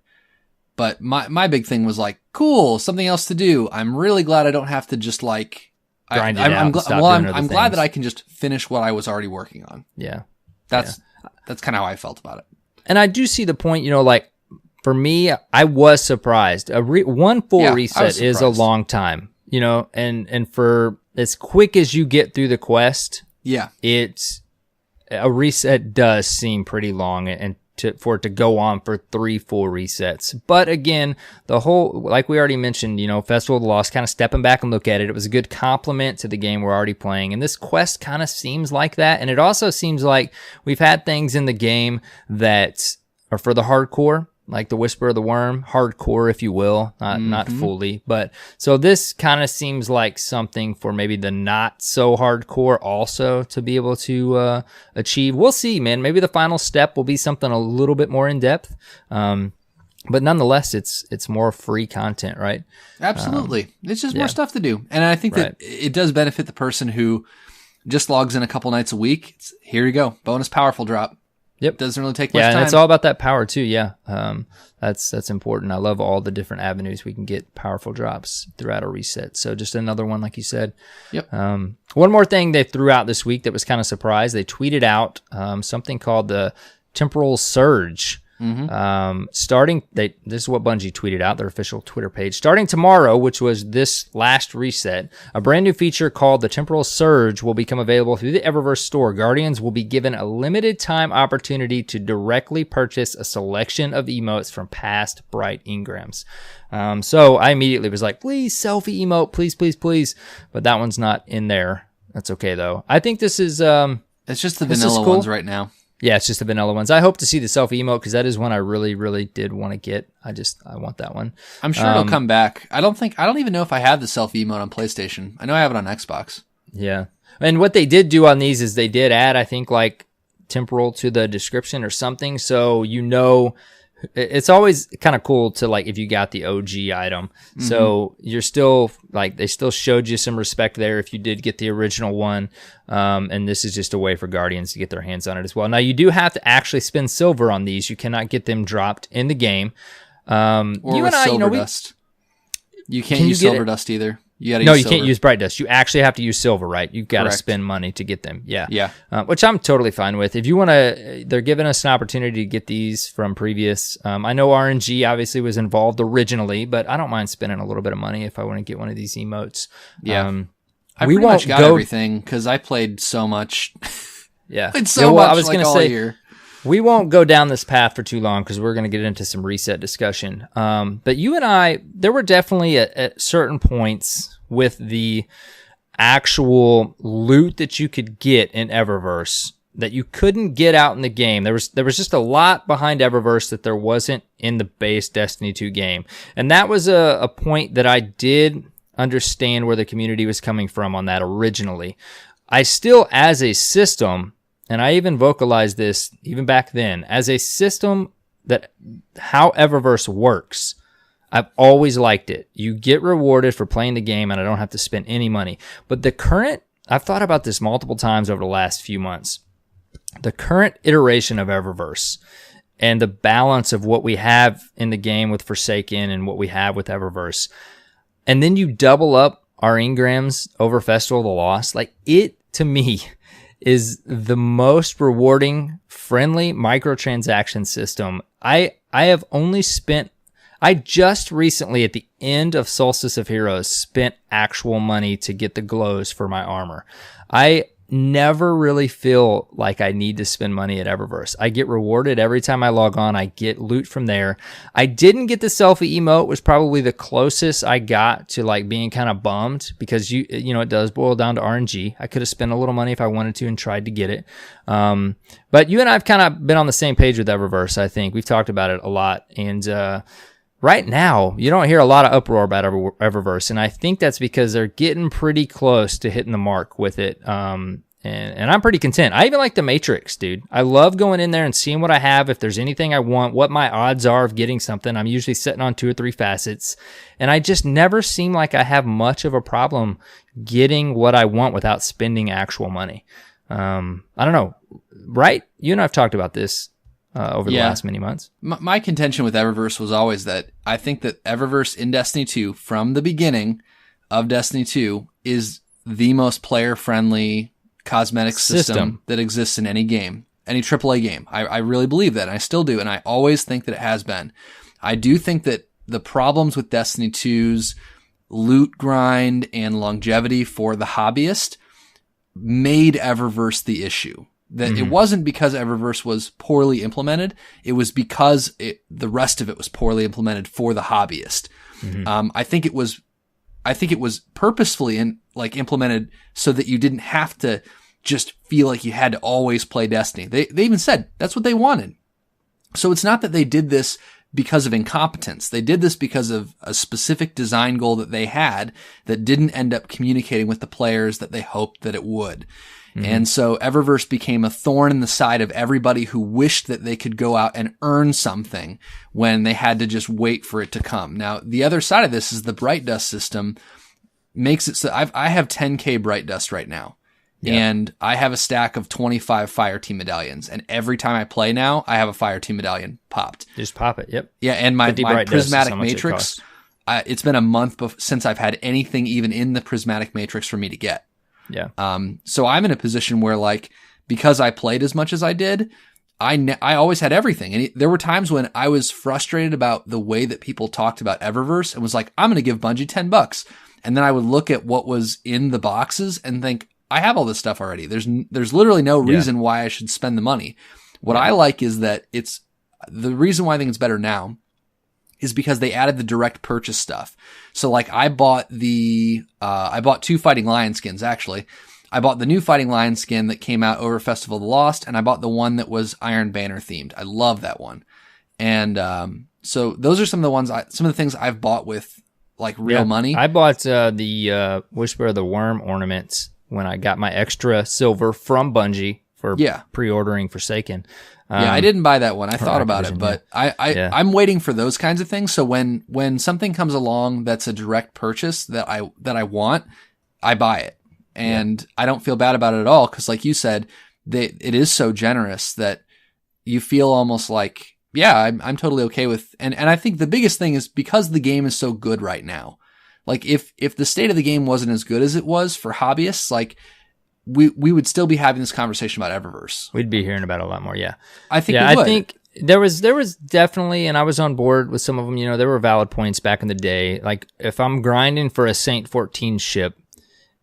But my big thing was like, cool, something else to do. I'm really glad I don't have to just like grind it out. I'm glad that I can just finish what I was already working on. Yeah. That's kind of how I felt about it. And I do see the point, you know, like, for me, I was surprised. One full reset is a long time, you know, and for as quick as you get through the quest, a reset does seem pretty long, and for it to go on for 3 full resets. But again, the whole, like we already mentioned, you know, Festival of the Lost, kind of stepping back and look at it, it was a good compliment to the game we're already playing. And this quest kind of seems like that. And it also seems like we've had things in the game that are for the hardcore, like the Whisper of the Worm, hardcore, if you will, not fully. But so this kind of seems like something for maybe the not so hardcore also to be able to achieve. We'll see, man. Maybe the final step will be something a little bit more in depth. But nonetheless, it's more free content, right? Absolutely. It's just more stuff to do. And I think that it does benefit the person who just logs in a couple nights a week. Here you go. Bonus powerful drop. Yep. Doesn't really take much time. Yeah, and it's all about that power too. Yeah. That's important. I love all the different avenues we can get powerful drops throughout a reset. So just another one, like you said. Yep. One more thing they threw out this week that was kind of surprised. They tweeted out something called the Temporal Surge. Starting, this is what Bungie tweeted out, their official Twitter page. Starting tomorrow, which was this last reset, a brand new feature called the Temporal Surge will become available through the Eververse store. Guardians will be given a limited time opportunity to directly purchase a selection of emotes from past Bright engrams. So I immediately was like, please, selfie emote, please, please, please. But that one's not in there. That's okay though. I think this is, it's just the vanilla ones right now. Yeah, it's just the vanilla ones. I hope to see the selfie emote because that is one I really, really did want to get. I want that one. I'm sure it'll come back. I don't even know if I have the selfie emote on PlayStation. I know I have it on Xbox. Yeah. And what they did do on these is they did add, I think, like temporal to the description or something. So, you know, it's always kind of cool to, like, if you got the OG item. So you're still, like, they still showed you some respect there if you did get the original one. And this is just a way for Guardians to get their hands on it as well. Now, you do have to actually spend silver on these. You cannot get them dropped in the game. Or with silver dust. You can't use silver dust either. You can't use bright dust. You actually have to use silver, right? You've got to spend money to get them. Yeah. Which I'm totally fine with. If you want to, they're giving us an opportunity to get these from previous. I know RNG obviously was involved originally, but I don't mind spending a little bit of money if I want to get one of these emotes. Yeah. I pretty much got everything because I played so much. Yeah. Played so much, I was going to say, year. We won't go down this path for too long because we're going to get into some reset discussion. But you and I, there were definitely at certain points with the actual loot that you could get in Eververse that you couldn't get out in the game. There was just a lot behind Eververse that there wasn't in the base Destiny 2 game. And that was a point that I did understand where the community was coming from on that originally. I still, as a system, and I even vocalized this even back then, as a system that how Eververse works, I've always liked it. You get rewarded for playing the game and I don't have to spend any money. But the current, I've thought about this multiple times over the last few months, the current iteration of Eververse and the balance of what we have in the game with Forsaken and what we have with Eververse, and then you double up our engrams over Festival of the Lost, like it, to me, is the most rewarding, friendly microtransaction system. I have only spent I just recently, at the end of Solstice of Heroes, spent actual money to get the glows for my armor. I never really feel like I need to spend money at Eververse. I get rewarded every time I log on. I get loot from there. I didn't get the selfie emote, was probably the closest I got to like being kind of bummed, because you know, it does boil down to RNG. I could have spent a little money if I wanted to and tried to get it. But you and I have kind of been on the same page with Eververse. I think we've talked about it a lot, and right now, you don't hear a lot of uproar about Eververse, and I think that's because they're getting pretty close to hitting the mark with it. And I'm pretty content. I even like the Matrix, dude. I love going in there and seeing what I have, if there's anything I want, what my odds are of getting something. I'm usually sitting on 2 or 3 facets, and I just never seem like I have much of a problem getting what I want without spending actual money. I don't know, right? You and I have talked about this over the last many months. My contention with Eververse was always that I think that Eververse in Destiny 2, from the beginning of Destiny 2, is the most player-friendly cosmetic system that exists in any game, any AAA game. I really believe that, and I still do, and I always think that it has been. I do think that the problems with Destiny 2's loot grind and longevity for the hobbyist made Eververse the issue. That it wasn't because Eververse was poorly implemented. It was because the rest of it was poorly implemented for the hobbyist. I think it was purposefully implemented so that you didn't have to just feel like you had to always play Destiny. They even said that's what they wanted. So it's not that they did this because of incompetence. They did this because of a specific design goal that they had that didn't end up communicating with the players that they hoped that it would. And so Eververse became a thorn in the side of everybody who wished that they could go out and earn something when they had to just wait for it to come. Now, the other side of this is the Bright Dust system makes it so I have 10K Bright Dust right now. And I have a stack of 25 Fire Team medallions. And every time I play now, I have a Fire Team medallion popped. Just pop it. Yep. Yeah. And my Prismatic Matrix, it's been a month since I've had anything even in the Prismatic Matrix for me to get. Yeah. So I'm in a position where, like, because I played as much as I did, I always had everything. And there were times when I was frustrated about the way that people talked about Eververse and was like, I'm going to give Bungie $10. And then I would look at what was in the boxes and think, I have all this stuff already. There's literally no reason why I should spend the money. What I like is that the reason why I think it's better now is because they added the direct purchase stuff. So like I bought 2 Fighting Lion skins, actually. I bought the new Fighting Lion skin that came out over Festival of the Lost, and I bought the one that was Iron Banner themed. I love that one. And so those are some of the things I've bought with like real money. I bought the Whisper of the Worm ornaments when I got my extra silver from Bungie for pre-ordering Forsaken. I didn't buy that one. I thought about it, but I'm waiting for those kinds of things. So when something comes along that's a direct purchase that I want, I buy it. And I don't feel bad about it at all. Cause like you said, it is so generous that you feel almost like, I'm totally okay with, and I think the biggest thing is because the game is so good right now. Like if the state of the game wasn't as good as it was for hobbyists, like we would still be having this conversation about Eververse. We'd be hearing about it a lot more. Yeah. I think we would. I think there was definitely, and I was on board with some of them, there were valid points back in the day. Like if I'm grinding for a Saint 14 ship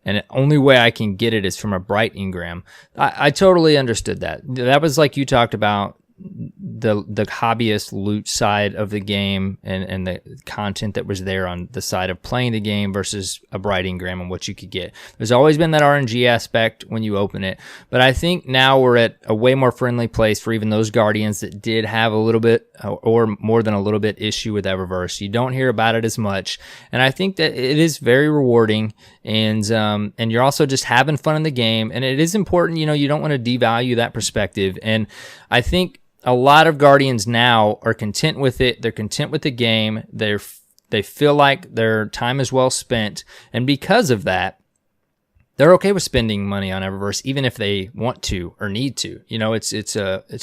and the only way I can get it is from a Bright Engram, I totally understood that. That was like you talked about, the hobbyist loot side of the game and the content that was there on the side of playing the game versus a Bright Engram and what you could get. There's always been that RNG aspect when you open it, but I think now we're at a way more friendly place for even those Guardians that did have a little bit or more than a little bit issue with Eververse. You don't hear about it as much, and I think that it is very rewarding, and you're also just having fun in the game, and it is important. You don't want to devalue that perspective, and I think a lot of Guardians now are content with it. They're content with the game. They feel like their time is well spent, and because of that, they're okay with spending money on Eververse, even if they want to or need to. It's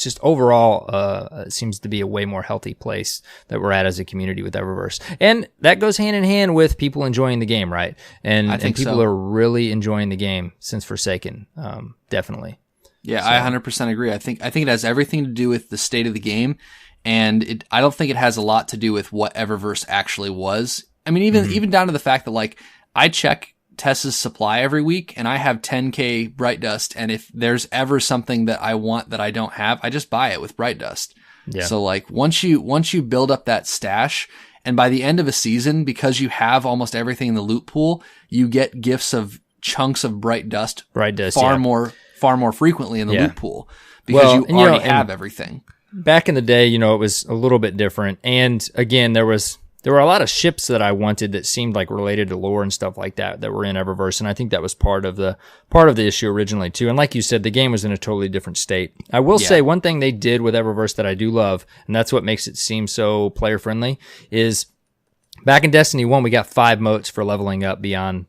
just overall it seems to be a way more healthy place that we're at as a community with Eververse, and that goes hand in hand with people enjoying the game, right? And people are really enjoying the game since Forsaken, definitely. Yeah, so. I 100% agree. I think it has everything to do with the state of the game And I don't think it has a lot to do with what Eververse actually was. I mean, even down to the fact that like I check Tessa's supply every week and I have 10K Bright Dust. And if there's ever something that I want that I don't have, I just buy it with Bright Dust. Yeah. So like once you build up that stash, and by the end of a season, because you have almost everything in the loot pool, you get gifts of chunks of Bright Dust far more frequently in the loot pool because you already have everything. Back in the day, it was a little bit different. And again, there were a lot of ships that I wanted that seemed like related to lore and stuff like that were in Eververse, and I think that was part of the issue originally too. And like you said, the game was in a totally different state. I will say one thing they did with Eververse that I do love, and that's what makes it seem so player friendly, is back in Destiny 1 we got 5 motes for leveling up beyond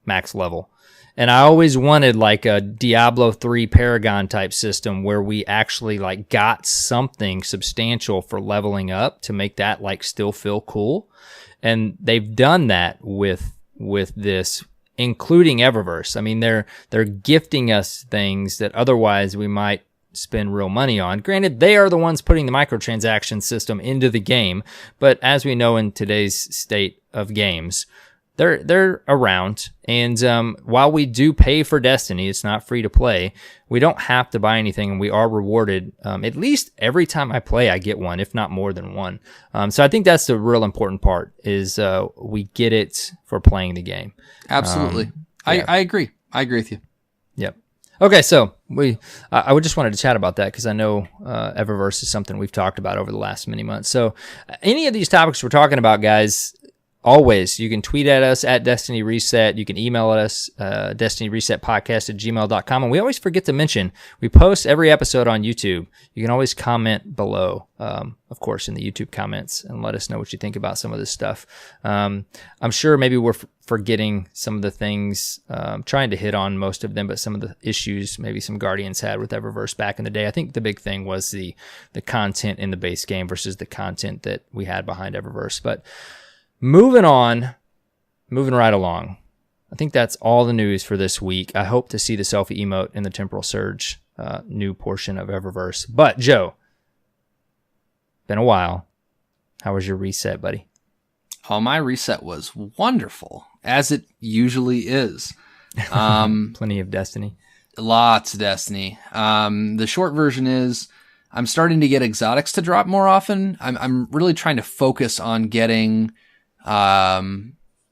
max level. And I always wanted like a Diablo 3 Paragon type system where we actually like got something substantial for leveling up to make that like still feel cool. And they've done that with this, including Eververse. I mean, they're gifting us things that otherwise we might spend real money on. Granted, they are the ones putting the microtransaction system into the game, but as we know in today's state of games, they're around, and while we do pay for Destiny, it's not free to play. We don't have to buy anything, and we are rewarded. At least every time I play, I get one, if not more than one. So I think that's the real important part, is we get it for playing the game. Absolutely. I agree. I agree with you. Yep. Okay, so I would just wanted to chat about that because I know Eververse is something we've talked about over the last many months. So any of these topics we're talking about, guys, always, you can tweet at us at Destiny Reset. You can email us, destinyresetpodcast@gmail.com. And we always forget to mention, we post every episode on YouTube. You can always comment below, of course, in the YouTube comments, and let us know what you think about some of this stuff. I'm sure maybe we're forgetting some of the things, trying to hit on most of them, but some of the issues maybe some Guardians had with Eververse back in the day. I think the big thing was the content in the base game versus the content that we had behind Eververse. But moving right along. I think that's all the news for this week. I hope to see the selfie emote in the Temporal Surge new portion of Eververse. But, Joe, been a while. How was your reset, buddy? Oh, my reset was wonderful, as it usually is. Plenty of Destiny. Lots of Destiny. The short version is I'm starting to get exotics to drop more often. I'm really trying to focus on getting my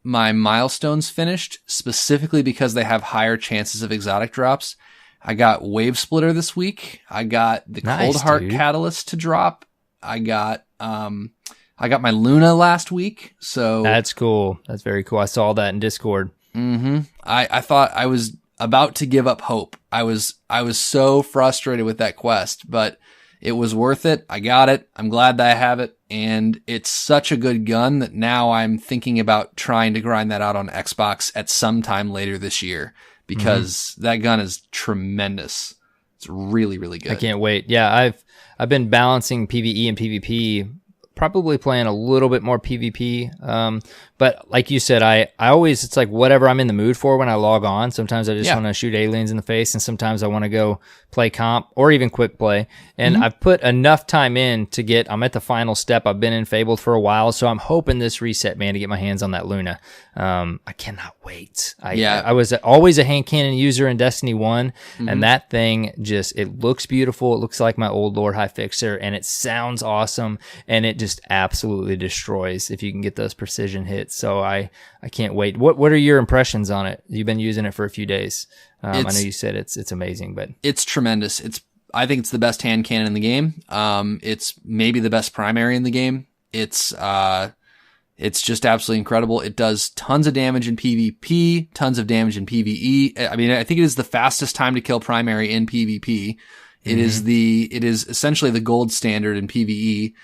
milestones finished, specifically because they have higher chances of exotic drops. I got Wave Splitter this week. I got the Cold Heart Catalyst to drop. I got my Luna last week. So that's cool. That's very cool. I saw that in Discord. Mm-hmm. I thought I was about to give up hope. I was so frustrated with that quest, but it was worth it. I got it. I'm glad that I have it. And it's such a good gun that now I'm thinking about trying to grind that out on Xbox at some time later this year, because that gun is tremendous. It's really, really good. I can't wait. Yeah, I've been balancing PvE and PvP, probably playing a little bit more PvP. But like you said, I always, it's like whatever I'm in the mood for when I log on. Sometimes I just want to shoot aliens in the face, and sometimes I want to go play comp or even quick play. And I've put enough time in to I'm at the final step. I've been in Fabled for a while, so I'm hoping this reset, man, to get my hands on that Luna. I cannot wait. I was always a hand cannon user in Destiny 1, and that thing it looks beautiful. It looks like my old Lord High Fixer, and it sounds awesome, and it just absolutely destroys if you can get those precision hits. So I can't wait. What are your impressions on it? You've been using it for a few days. I know you said it's amazing, but it's tremendous. I think it's the best hand cannon in the game. It's maybe the best primary in the game. It's just absolutely incredible. It does tons of damage in PvP, tons of damage in PvE. I mean, I think it is the fastest time to kill primary in PvP. It is essentially the gold standard in PvE,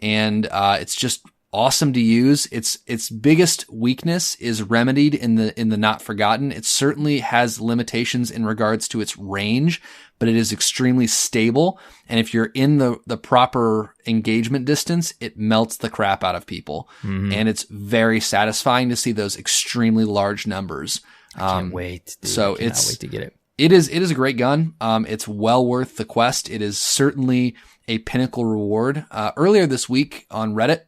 and it's just awesome to use. Its biggest weakness is remedied in the Not Forgotten. It certainly has limitations in regards to its range, but it is extremely stable. And if you're in the proper engagement distance, it melts the crap out of people. And it's very satisfying to see those extremely large numbers. I can't wait. Dude. So I cannot wait to get it. It is a great gun. It's well worth the quest. It is certainly a Pinnacle reward. Earlier this week on Reddit,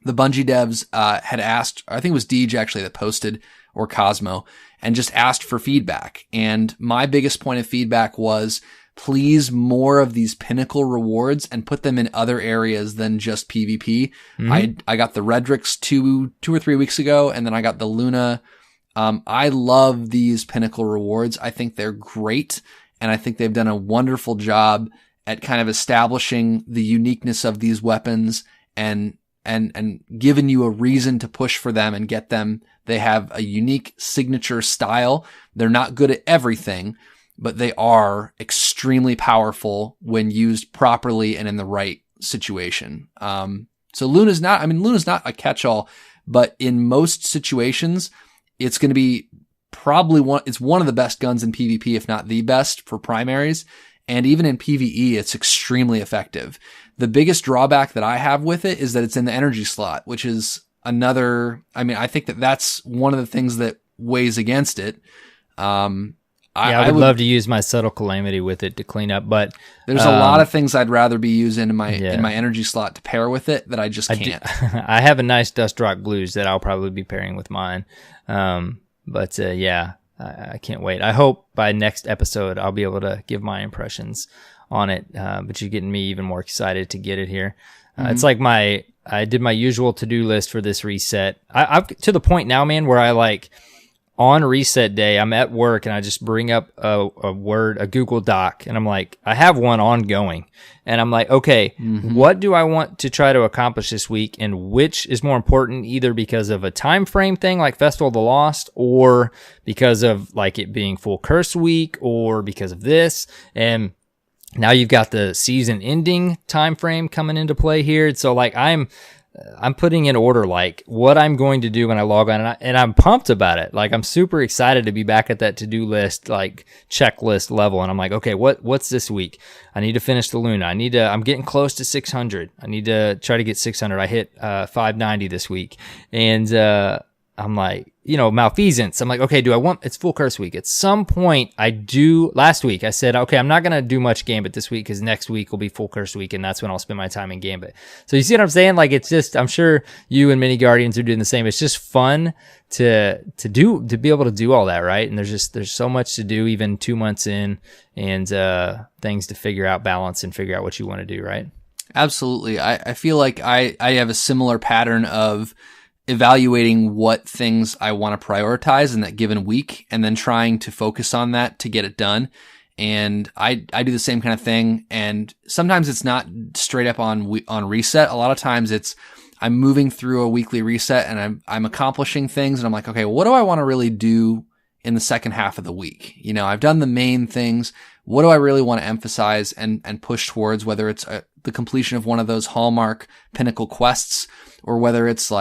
the Bungie devs had asked, I think it was Deej actually that posted, or Cosmo, and just asked for feedback. And my biggest point of feedback was, please more of these Pinnacle rewards and put them in other areas than just PvP. I got the Redrix two or 3 weeks ago, and then I got the Luna. I love these Pinnacle rewards. I think they're great, and I think they've done a wonderful job at kind of establishing the uniqueness of these weapons and giving you a reason to push for them and get them. They have a unique signature style. They're not good at everything, but they are extremely powerful when used properly and in the right situation. So Luna's not a catch-all, but in most situations, it's going to be it's one of the best guns in PvP, if not the best for primaries. And even in PvE, it's extremely effective. The biggest drawback that I have with it is that it's in the energy slot, which is I think that's one of the things that weighs against it. I would love to use my subtle calamity with it to clean up, but there's a lot of things I'd rather be using in my energy slot to pair with it that I just can't. I have a nice Dust Rock Blues that I'll probably be pairing with mine. I can't wait. I hope by next episode I'll be able to give my impressions on it. But you're getting me even more excited to get it here. It's like I did my usual to-do list for this reset. I've to the point now, man, where I on reset day, I'm at work and I just bring up a Google Doc, and I'm like, I have one ongoing, and I'm like, okay, what do I want to try to accomplish this week, and which is more important, either because of a time frame thing like Festival of the Lost, or because of it being full curse week, or because of this. And now you've got the season ending time frame coming into play here. So I'm putting in order what I'm going to do when I log on, and I'm pumped about it. I'm super excited to be back at that to-do list, checklist level. And I'm like, okay, what's this week? I need to finish the Luna. I'm getting close to 600. I need to try to get 600. I hit 590 this week. And I'm like, malfeasance. I'm like, okay, it's full curse week. At some point last week I said, okay, I'm not going to do much Gambit this week because next week will be full curse week, and that's when I'll spend my time in Gambit. So you see what I'm saying? It's just, I'm sure you and many Guardians are doing the same. It's just fun to be able to do all that, right? And there's so much to do even 2 months in, and things to figure out, balance, and figure out what you want to do, right? Absolutely. I feel like I have a similar pattern of evaluating what things I want to prioritize in that given week, and then trying to focus on that to get it done. And I do the same kind of thing. And sometimes it's not straight up on reset. A lot of times I'm moving through a weekly reset, and I'm accomplishing things, and I'm like, okay, what do I want to really do in the second half of the week? I've done the main things. What do I really want to emphasize and push towards, whether it's the completion of one of those Hallmark Pinnacle quests, or whether it's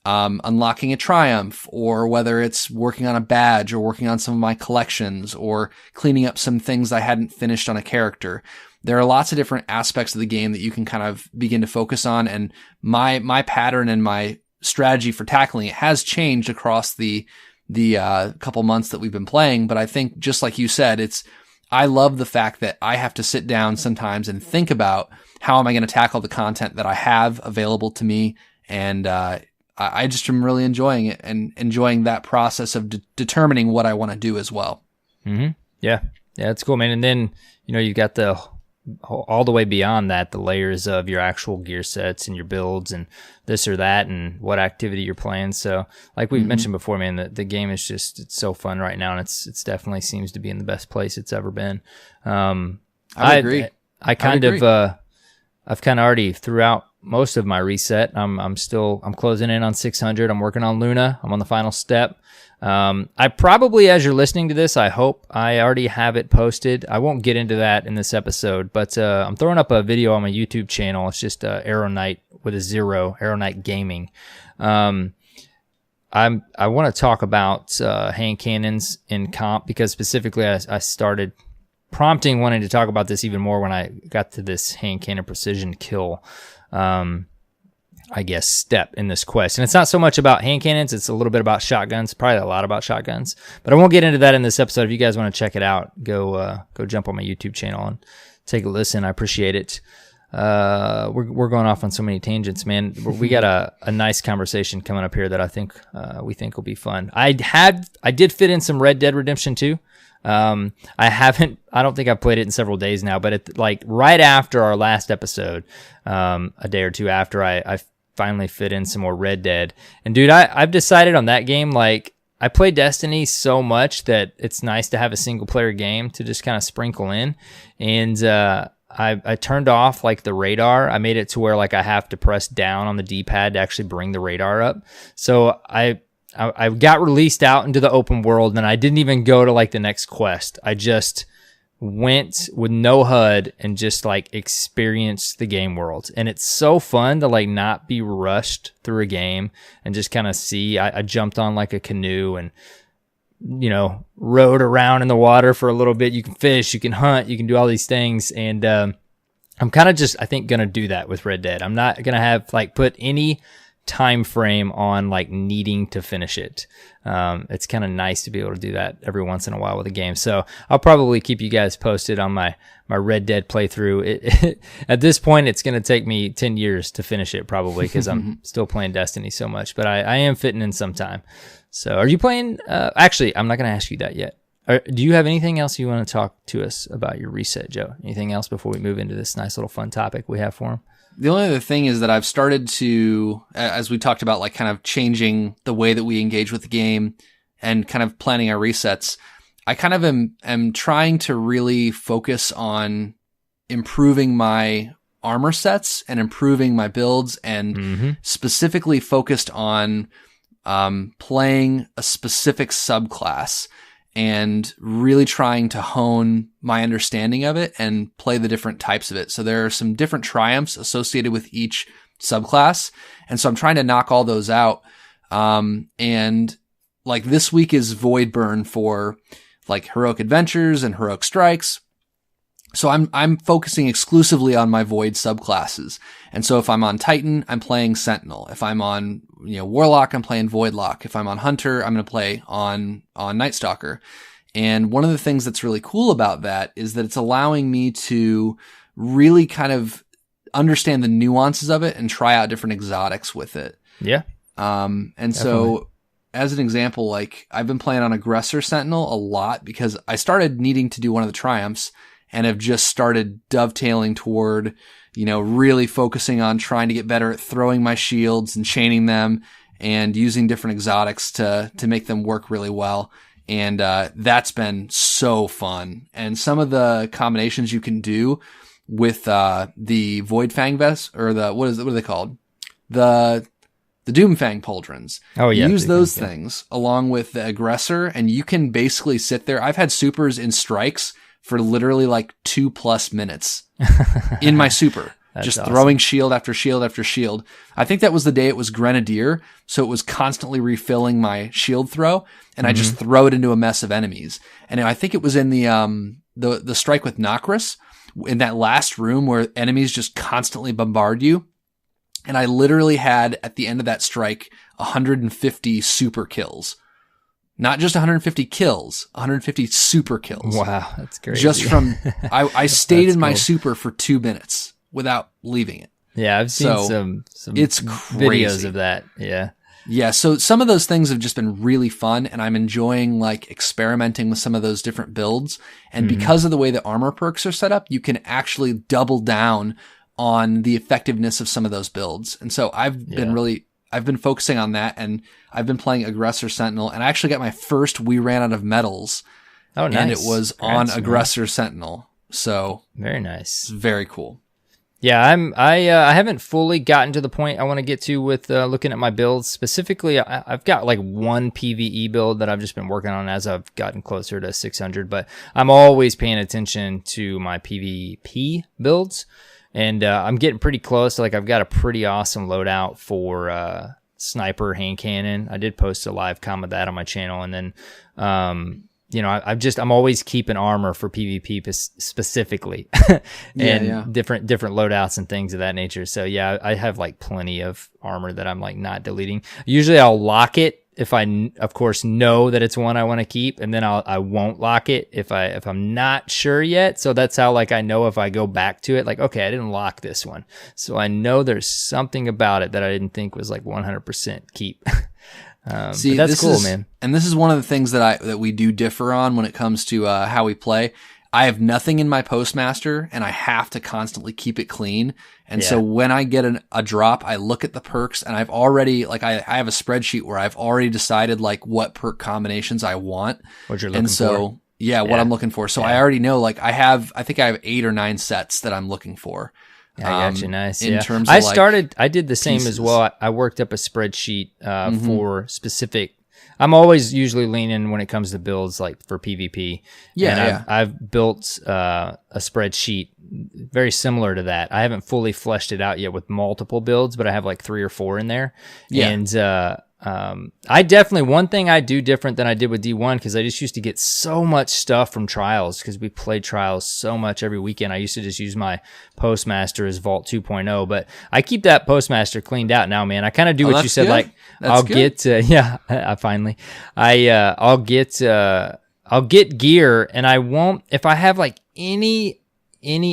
unlocking a triumph, or whether it's working on a badge, or working on some of my collections, or cleaning up some things I hadn't finished on a character. There are lots of different aspects of the game that you can kind of begin to focus on. And my pattern and my strategy for tackling it has changed across the couple months that we've been playing. But I think, just like you said, I love the fact that I have to sit down sometimes and think about how am I going to tackle the content that I have available to me. And, I just am really enjoying it, and enjoying that process of determining what I want to do as well. Mm-hmm. Yeah, it's cool, man. And then, you've got all the way beyond that, the layers of your actual gear sets and your builds and this or that, and what activity you're playing. So like we've mentioned before, man, the game is it's so fun right now, and it's definitely seems to be in the best place it's ever been. I agree. I've kind of already throughout most of my reset. I'm closing in on 600. I'm working on Luna. I'm on the final step. I probably, as you're listening to this, I hope I already have it posted. I won't get into that in this episode, but I'm throwing up a video on my YouTube channel. It's just AER0KNIGHT with a 0, AER0KNIGHT Gaming. I want to talk about hand cannons in comp, because specifically I started wanting to talk about this even more when I got to this hand cannon precision kill. I I guess, step in this quest. And it's not so much about hand cannons. It's a little bit about shotguns, probably a lot about shotguns. But I won't get into that in this episode. If you guys want to check it out, go jump on my YouTube channel and take a listen. I appreciate it. We're going off on so many tangents, man. We got a nice conversation coming up here that I think we think will be fun. I did fit in some Red Dead Redemption 2. I don't think I've played it in several days now, but right after our last episode, a day or two after, I finally fit in some more Red Dead. And dude, I've decided on that game, like, I play Destiny so much that it's nice to have a single player game to just kind of sprinkle in. And I turned off like the radar. I made it to where like I have to press down on the D-pad to actually bring the radar up. So I got released out into the open world, and I didn't even go to like the next quest. I just went with no HUD and just like experienced the game world. And it's so fun to like not be rushed through a game and just kind of see. I jumped on like a canoe and, you know, rode around in the water for a little bit. You can fish, you can hunt, you can do all these things. And I'm kind of just, I think, going to do that with Red Dead. I'm not going to have like put any time frame on like needing to finish it. It's kind of nice to be able to do that every once in a while with a game. So I'll probably keep you guys posted on my Red Dead playthrough. At this point, it's going to take me 10 years to finish it probably, because I'm still playing Destiny so much, but I am fitting in some time. So are you playing, actually, I'm not going to ask you that yet. Do you have anything else you want to talk to us about your reset, Joe? Anything else before we move into this nice little fun topic we have for him? The only other thing is that I've started to, as we talked about, like kind of changing the way that we engage with the game and kind of planning our resets. I kind of am trying to really focus on improving my armor sets and improving my builds, and specifically focused on playing a specific subclass and really trying to hone my understanding of it and play the different types of it. So there are some different triumphs associated with each subclass. And so I'm trying to knock all those out. And like this week is Void Burn for like Heroic Adventures and Heroic Strikes. So I'm focusing exclusively on my Void subclasses. And so if I'm on Titan, I'm playing Sentinel. If I'm on, Warlock, I'm playing Voidlock. If I'm on Hunter, I'm going to play on Night Stalker. And one of the things that's really cool about that is that it's allowing me to really kind of understand the nuances of it and try out different exotics with it. Yeah. And definitely. So as an example, like I've been playing on Aggressor Sentinel a lot because I started needing to do one of the triumphs and have just started dovetailing toward, really focusing on trying to get better at throwing my shields and chaining them and using different exotics to make them work really well. And that's been so fun. And some of the combinations you can do with the Void Fang Vest, or what are they called? The Doomfang Pauldrons. Oh yeah. Use those things along with the Aggressor, and you can basically sit there. I've had supers in strikes for literally like 2+ minutes in my super. Just awesome. Throwing shield after shield after shield. I think that was the day it was Grenadier, so it was constantly refilling my shield throw, and I just throw it into a mess of enemies. And I think it was in the strike with Nokris, in that last room where enemies just constantly bombard you. And I literally had, at the end of that strike, 150 super kills. Not just 150 kills, 150 super kills. Wow, that's crazy. Just from, I stayed in my super for 2 minutes without leaving it. Yeah, I've seen some it's videos of that. Yeah. Yeah, so some of those things have just been really fun, and I'm enjoying like experimenting with some of those different builds. And because of the way the armor perks are set up, you can actually double down on the effectiveness of some of those builds. And so I've been focusing on that, and I've been playing Aggressor Sentinel, and I actually got my first We Ran Out of Medals. Oh, nice. And it was on Aggressor Sentinel. So very nice. Very cool. Yeah, I haven't fully gotten to the point I want to get to with looking at my builds. Specifically, I've got like one PvE build that I've just been working on as I've gotten closer to 600, but I'm always paying attention to my PvP builds. And I'm getting pretty close. Like I've got a pretty awesome loadout for sniper hand cannon. I did post a live com of that on my channel. And then I'm always keeping armor for PvP specifically, and different loadouts and things of that nature. So yeah, I have like plenty of armor that I'm like not deleting. Usually I'll lock it if I, of course, know that it's one I want to keep, and then I won't lock it if I'm not sure yet. So that's how like I know if I go back to it, like, okay, I didn't lock this one, so I know there's something about it that I didn't think was like 100% keep. See, that's cool, man. And this is one of the things that we do differ on when it comes to how we play. I have nothing in my postmaster, and I have to constantly keep it clean. And so when I get a drop, I look at the perks, and I've already, like, I have a spreadsheet where I've already decided like what perk combinations I want. What you're looking for. What I'm looking for. So I already know, like, I think I have 8 or 9 sets that I'm looking for. I got you. Nice. In terms of I did the same pieces. as well. I worked up a spreadsheet for specific. I'm always usually leaning when it comes to builds like for PvP. I've built a spreadsheet very similar to that. I haven't fully fleshed it out yet with multiple builds, but I have like 3 or 4 in there. Yeah. And I definitely, one thing I do different than I did with D1, because I just used to get so much stuff from trials because we played trials so much every weekend. I used to just use my postmaster as Vault 2.0, but I keep that postmaster cleaned out now, man. I kind of do what you said. Good. Like I'll get I'll get gear, and I won't, if I have like any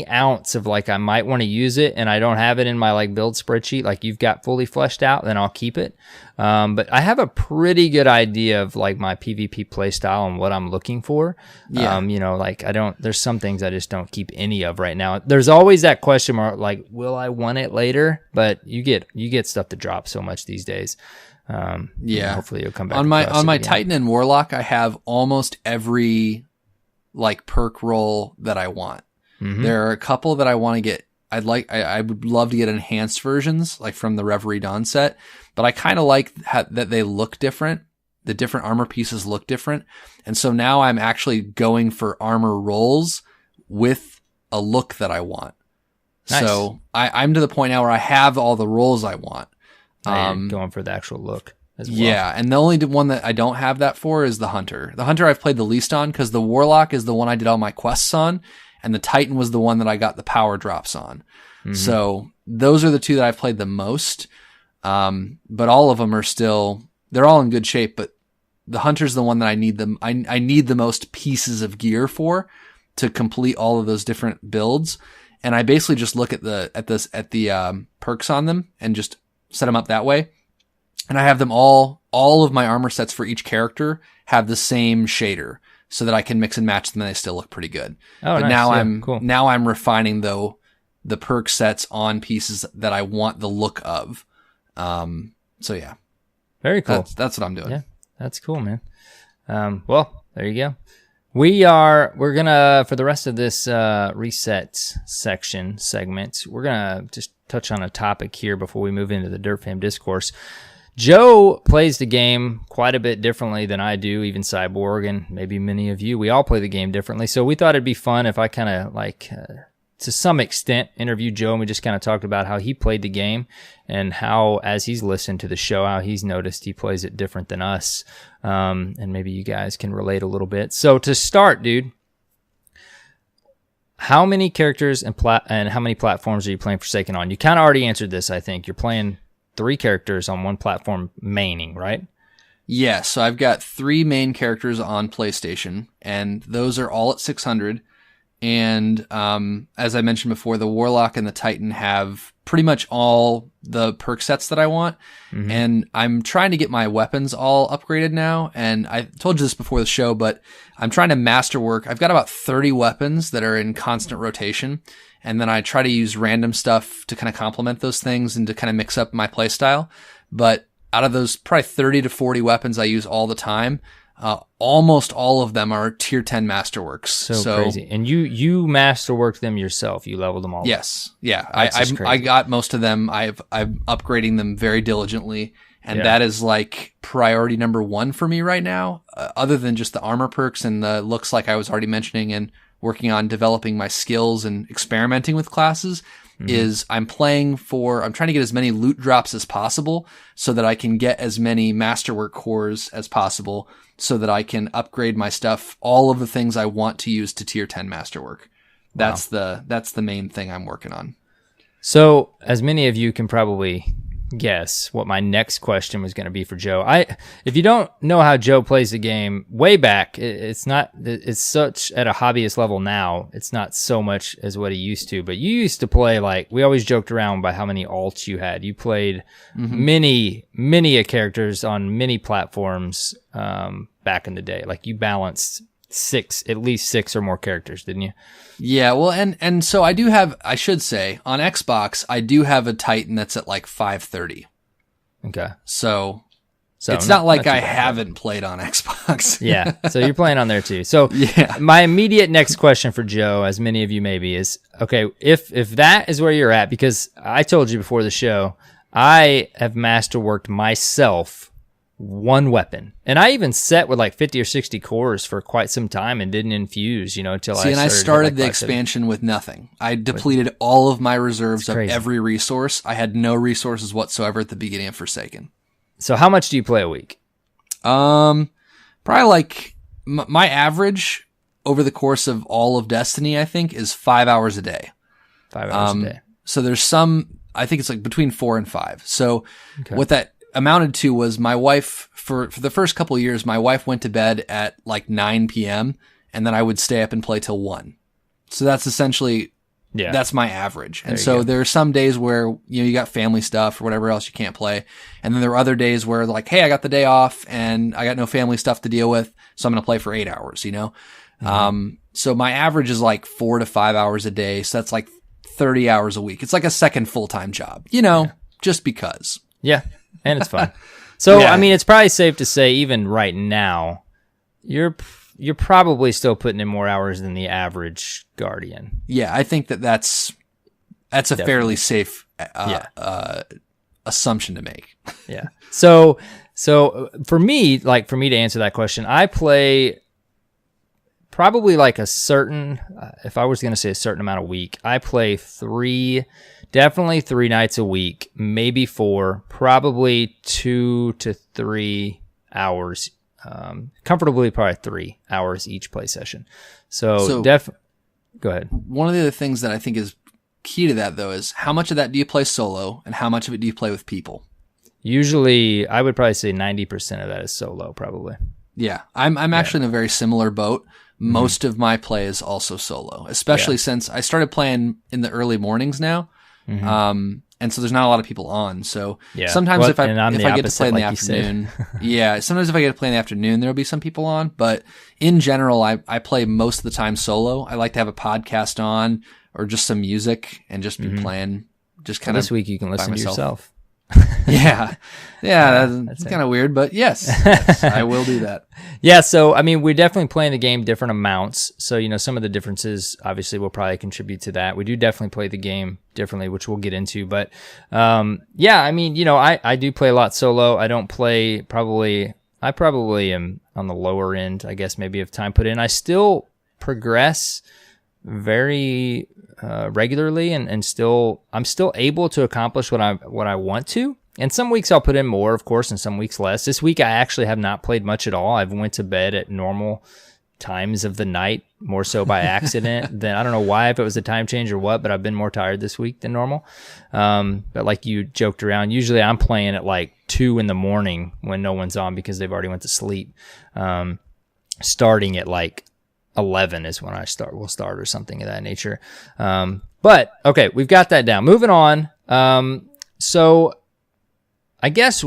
ounce of like I might want to use it and I don't have it in my like build spreadsheet like you've got fully fleshed out, then I'll keep it. But I have a pretty good idea of like my PvP play style and what I'm looking for. Like there's some things I just don't keep any of right now. There's always that question mark, like, will I want it later? But you get stuff to drop so much these days. Hopefully it'll come back on my Titan and Warlock. I have almost every like perk roll that I want. Mm-hmm. There are a couple that I want to get. I would love to get enhanced versions, like from the Reverie Dawn set, but I kind of like that they look different. The different armor pieces look different. And so now I'm actually going for armor rolls with a look that I want. Nice. So I'm to the point now where I have all the rolls I want. Going for the actual look as well. Yeah, and the only one that I don't have that for is the Hunter. The Hunter I've played the least on because the Warlock is the one I did all my quests on. And the Titan was the one that I got the power drops on. Mm-hmm. So those are the 2 that I've played the most. But all of them are still, they're all in good shape, but the Hunter's the one that I need I need the most pieces of gear for to complete all of those different builds. And I basically just look at the perks on them and just set them up that way. And I have them all of my armor sets for each character have the same shader, so that I can mix and match them and they still look pretty good. Oh, but nice. Now I'm refining though the perk sets on pieces that I want the look of. So yeah. Very cool. That's what I'm doing. Yeah. That's cool, man. Well, there you go. We're gonna, for the rest of this reset segment, we're gonna just touch on a topic here before we move into the Dirt Fam discourse. Joe plays the game quite a bit differently than I do, even Cyborg, and maybe many of you. We all play the game differently, so we thought it'd be fun if I kind of to some extent, interviewed Joe, and we just kind of talked about how he played the game and how, as he's listened to the show, how he's noticed he plays it different than us, and maybe you guys can relate a little bit. So to start, dude, how many characters and how many platforms are you playing Forsaken on? You kind of already answered this, I think. You're playing 3 characters on one platform maining, right? Yeah, so I've got 3 main characters on PlayStation, and those are all at 600. And as I mentioned before, the Warlock and the Titan have pretty much all the perk sets that I want. Mm-hmm. And I'm trying to get my weapons all upgraded now. And I told you this before the show, but I'm trying to masterwork. I've got about 30 weapons that are in constant rotation. And then I try to use random stuff to kind of complement those things and to kind of mix up my playstyle. But out of those probably 30 to 40 weapons I use all the time, almost all of them are tier 10 masterworks. So crazy. And you masterworked them yourself. You leveled them all. Yes. Yeah. I got most of them. I'm upgrading them very diligently. And that is like priority number 1 for me right now. Other than just the armor perks and the looks like I was already mentioning and working on developing my skills and experimenting with classes. is I'm trying to get as many loot drops as possible so that I can get as many masterwork cores as possible so that I can upgrade my stuff, all of the things I want to use to tier 10 masterwork. That's the main thing I'm working on. So, as many of you can probably guess what my next question was going to be for Joe. If you don't know how Joe plays the game, way back, it's such at a hobbyist level now. It's not so much as what he used to, but you used to play, like, we always joked around by how many alts you had. You played many characters on many platforms back in the day. Like, you balanced at least six or more characters, didn't you? Yeah, well, and so I should say, on Xbox, I do have a Titan that's at like 530. Okay. So it's not like I haven't played on Xbox. Yeah, so you're playing on there too. So yeah. My immediate next question for Joe, as many of you may be, is, okay, if that is where you're at, because I told you before the show, I have masterworked myself one weapon, and I even set with like 50 or 60 cores for quite some time and didn't infuse, until I started the expansion with nothing. I depleted all of my reserves of every resource. I had no resources whatsoever at the beginning of Forsaken. So how much do you play a week? Probably like my average over the course of all of Destiny, I think, is 5 hours a day. 5 hours a day. So there's I think it's like between 4 and 5. So what that amounted to was my wife, for the first couple of years, my wife went to bed at like 9 p.m. and then I would stay up and play till 1. So that's essentially, that's my average. And so there are some days where, you got family stuff or whatever else you can't play. And then there are other days where, like, hey, I got the day off and I got no family stuff to deal with, so I'm going to play for 8 hours, So my average is like 4 to 5 hours a day. So that's like 30 hours a week. It's like a second full-time job, just because. Yeah. And it's fun. So, I mean, it's probably safe to say, even right now, you're probably still putting in more hours than the average Guardian. Yeah, I think that's a fairly safe assumption to make. Yeah. So for me to answer that question, I play probably like a certain, if I was going to say a certain amount a week, I play definitely 3 nights a week, maybe 4, probably 2 to 3 hours, comfortably probably 3 hours each play session. So go ahead. One of the other things that I think is key to that, though, is how much of that do you play solo and how much of it do you play with people? Usually, I would probably say 90% of that is solo, probably. Yeah, I'm actually in a very similar boat. Most of my play is also solo, especially since I started playing in the early mornings now. And so there's not a lot of people on. So sometimes if I get to play in the afternoon, sometimes if I get to play in the afternoon, there'll be some people on. But in general, I play most of the time solo. I like to have a podcast on or just some music and just be playing. Just kind of this week you can listen to yourself. That's kind of weird, but yes, I will do that. Yeah, so I mean, we're definitely playing the game different amounts. So some of the differences obviously will probably contribute to that. We do definitely play the game differently, which we'll get into. But I mean, I do play a lot solo. I don't play I probably am on the lower end, I guess, maybe of time put in. I still progress very regularly, and I'm still able to accomplish what I want to. And some weeks I'll put in more, of course, and some weeks less. This week I actually have not played much at all. I've went to bed at normal times of the night, more so by accident than, I don't know why, if it was a time change or what, but I've been more tired this week than normal. But like you joked around, usually I'm playing at like 2 a.m. when no one's on because they've already went to sleep. Starting at like 11 is when we'll start or something of that nature. But okay, we've got that down. Moving on. So I guess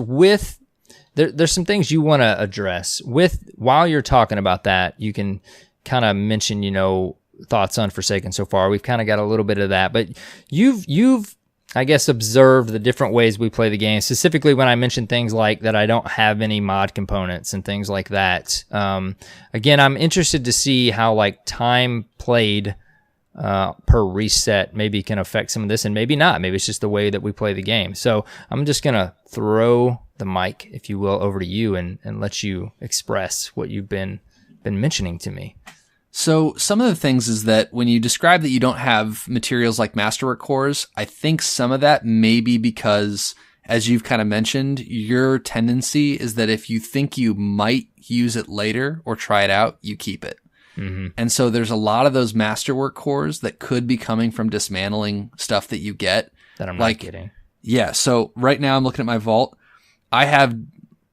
there's some things you want to address while you're talking about that. You can kind of mention, thoughts on Forsaken so far. We've kind of got a little bit of that, but you've I guess observed the different ways we play the game, specifically when I mention things like that I don't have any mod components and things like that. Again, I'm interested to see how like time played per reset maybe can affect some of this, and maybe not. Maybe it's just the way that we play the game. So I'm just going to throw the mic, if you will, over to you and let you express what you've been mentioning to me. So some of the things is that when you describe that you don't have materials like Masterwork cores, I think some of that may be because, as you've kind of mentioned, your tendency is that if you think you might use it later or try it out, you keep it. Mm-hmm. And so there's a lot of those Masterwork cores that could be coming from dismantling stuff that you get. That I'm not getting. Yeah. So right now I'm looking at my vault. I have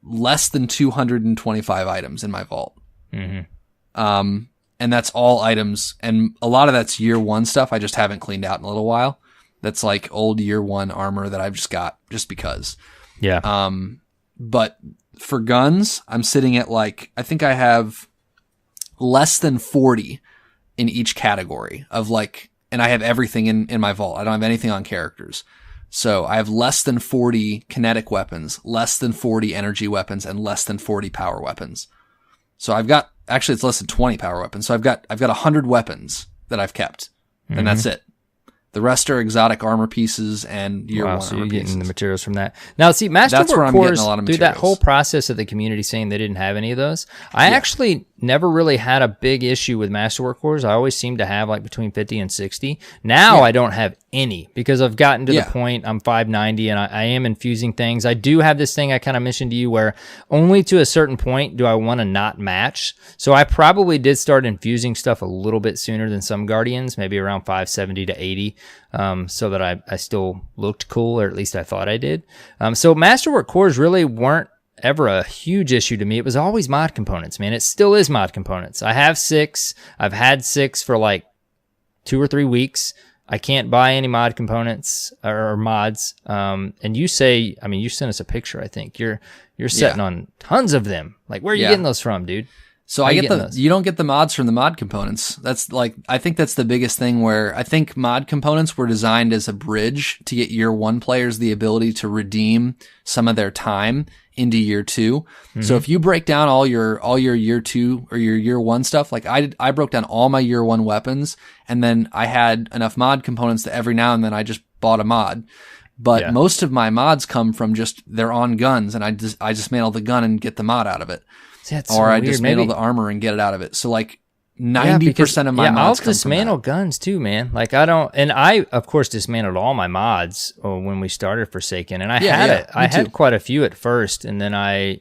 less than 225 items in my vault. Mm-hmm. And that's all items. And a lot of that's year one stuff I just haven't cleaned out in a little while. That's like old year one armor that I've just got just because. Yeah. But for guns, I'm sitting at like, I think I have less than 40 in each category of like, and I have everything in my vault. I don't have anything on characters. So I have less than 40 kinetic weapons, less than 40 energy weapons, and less than 40 power weapons. So I've got, actually it's less than 20 power weapons. So I've got 100 weapons that I've kept, and that's it. The rest are exotic armor pieces and year one so armor you're pieces. getting the materials from that. Now, see, Masterwork cores, through that whole process of the community saying they didn't have any of those, I actually never really had a big issue with Masterwork cores. I always seem to have like between 50 and 60. Now I don't have any because I've gotten to the point, I'm 590 and I am infusing things. I do have this thing I kind of mentioned to you where only to a certain point do I want to not match. So I probably did start infusing stuff a little bit sooner than some Guardians, maybe around 570 to 80. So that I still looked cool, or at least I thought I did. So Masterwork cores really weren't ever a huge issue to me. It was always mod components, man. It still is mod components. I have 6. I've had 6 for like 2 or 3 weeks. I can't buy any mod components or mods. And you say, I mean, you sent us a picture, I think. You're setting on tons of them. Like, where are you getting those from, dude? So you don't get the mods from the mod components. That's like, I think that's the biggest thing where I think mod components were designed as a bridge to get year one players the ability to redeem some of their time into year two. Mm-hmm. So if you break down all your year two or your year one stuff, like I broke down all my year one weapons, and then I had enough mod components that every now and then I just bought a mod. But most of my mods come from just they're on guns, and I dismantle the gun and get the mod out of it. Or I dismantle the armor and get it out of it. So like 90% of my mods I'll dismantle guns too, man. Like I of course dismantled all my mods when we started Forsaken, and I had quite a few at first, and then I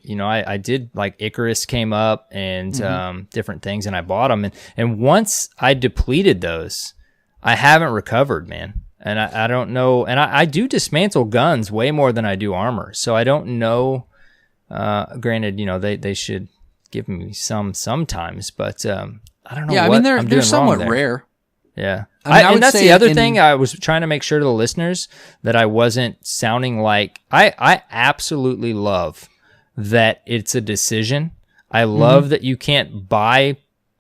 did, like Icarus came up and different things, and I bought them, and once I depleted those, I haven't recovered, man. And I don't know, and I do dismantle guns way more than I do armor, so I don't know. Granted, they should give me some sometimes, but I don't know. Yeah, what I mean they're somewhat rare. Yeah, and that's the other thing. I was trying to make sure to the listeners that I wasn't sounding like I absolutely love that it's a decision. I love that you can't buy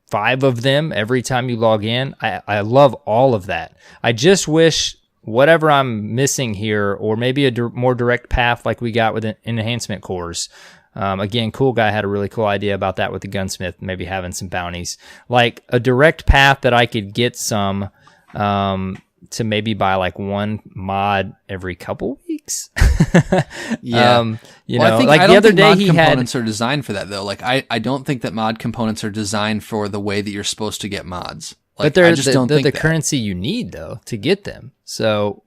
5 of them every time you log in. I love all of that. I just wish whatever I'm missing here, or maybe a more direct path like we got with enhancement cores. Again, Cool Guy had a really cool idea about that with the gunsmith, maybe having some bounties. Like a direct path that I could get some to maybe buy like one mod every couple weeks. Yeah. I think like the other day he had... components are designed for that though. Like I don't think that mod components are designed for the way that you're supposed to get mods. Like, but they're the currency you need though to get them. So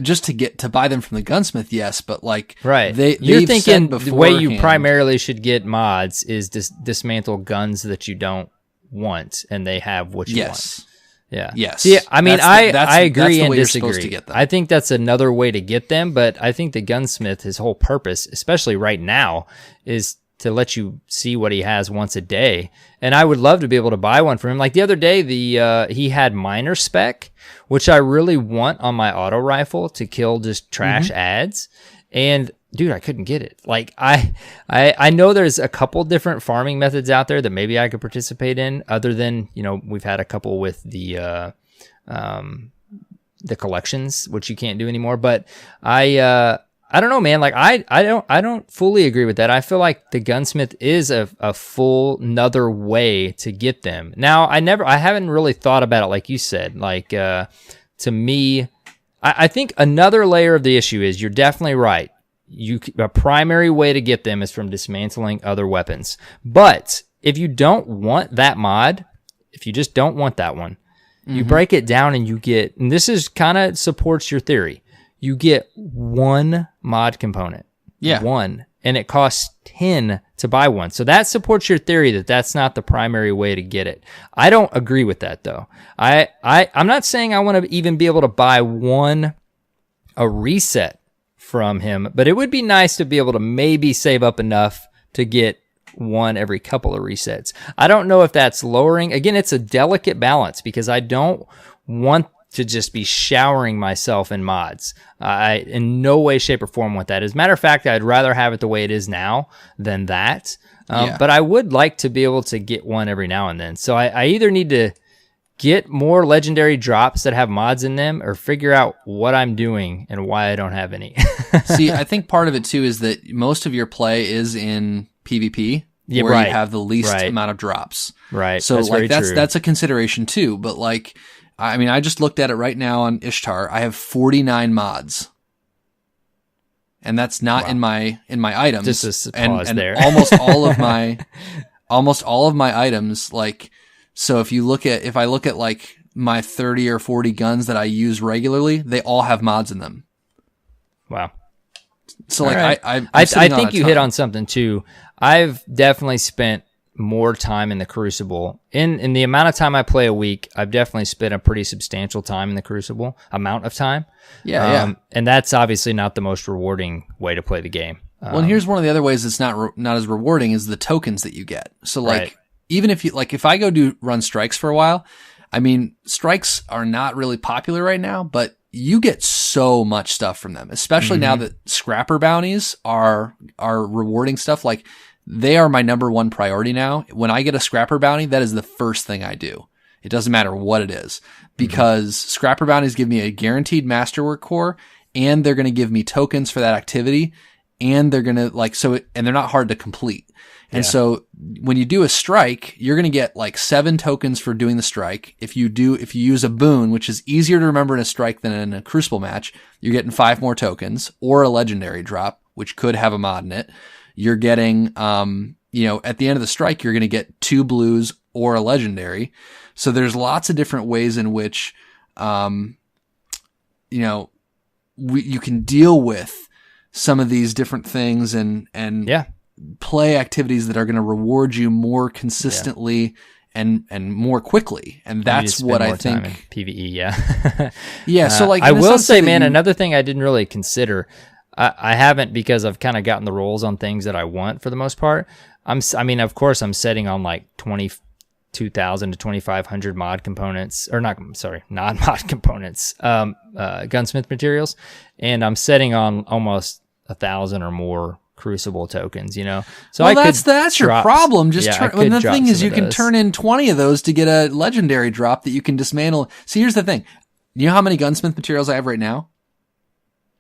just to buy them from the gunsmith, yes, but like you're thinking the way you primarily should get mods is dismantle guns that you don't want, and they have what you want. Yeah. Yes. See, I mean, I agree and disagree. To get them. I think that's another way to get them, but I think the gunsmith, his whole purpose, especially right now, is to let you see what he has once a day. And I would love to be able to buy one from him. Like the other day, he had miner spec, which I really want on my auto rifle to kill just trash ads. And dude, I couldn't get it. Like I know there's a couple different farming methods out there that maybe I could participate in, other than, we've had a couple with the collections, which you can't do anymore. But I don't know, man. Like I don't fully agree with that. I feel like the gunsmith is a full another way to get them. Now I haven't really thought about it like you said. Like to me, I think another layer of the issue is you're definitely right. A primary way to get them is from dismantling other weapons. But if you don't want that mod, if you just don't want that one, you break it down and you get, and this is kind of supports your theory. You get one mod component. Yeah. One. And it costs 10 to buy one. So that supports your theory that that's not the primary way to get it. I don't agree with that though. I'm not saying I want to even be able to buy a reset from him, but it would be nice to be able to maybe save up enough to get one every couple of resets. I don't know if that's lowering. Again, it's a delicate balance because I don't want to just be showering myself in mods. I in no way, shape, or form want that. As a matter of fact, I'd rather have it the way it is now than that. But I would like to be able to get one every now and then. So I either need to get more legendary drops that have mods in them or figure out what I'm doing and why I don't have any. See, I think part of it too is that most of your play is in PvP. Yeah, where you have the least amount of drops. Right. So that's a consideration too. But like, I mean, I just looked at it right now on Ishtar. I have 49 mods. And that's not in my items. Just a pause and there. almost all of my items, like, so if I look at like my 30 or 40 guns that I use regularly, they all have mods in them. Wow. So like, right. I think you hit on something too. I've definitely spent more time in the Crucible. In the amount of time I play a week, I've definitely spent a pretty substantial time in the Crucible, amount of time. Yeah. And that's obviously not the most rewarding way to play the game. Well, and here's one of the other ways it's not as rewarding is the tokens that you get. So like, even if you, like, if I go run strikes for a while, I mean, strikes are not really popular right now, but you get so much stuff from them, especially now that scrapper bounties are rewarding stuff. Like, they are my number one priority now. When I get a scrapper bounty, that is the first thing I do. It doesn't matter what it is, because scrapper bounties give me a guaranteed masterwork core, and they're going to give me tokens for that activity, and they're going to and they're not hard to complete. And so when you do a strike, you're going to get like 7 tokens for doing the strike. If you use a boon, which is easier to remember in a strike than in a Crucible match, you're getting 5 more tokens, or a legendary drop, which could have a mod in it. You're getting, at the end of the strike, you're going to get 2 blues or a legendary. So there's lots of different ways in which, you can deal with some of these different things and play activities that are going to reward you more consistently and more quickly. And that's what I think. PvE, yeah. So like, I will say, man, another thing I didn't really consider. I haven't, because I've kind of gotten the rolls on things that I want for the most part. Of course, I'm setting on like 22,000 to 2,500 mod components, or non-mod components, gunsmith materials, and I'm setting on almost 1,000 or more Crucible tokens. So that's your problem. The thing is, you can turn in 20 of those to get a legendary drop that you can dismantle. See, here's the thing. You know how many gunsmith materials I have right now?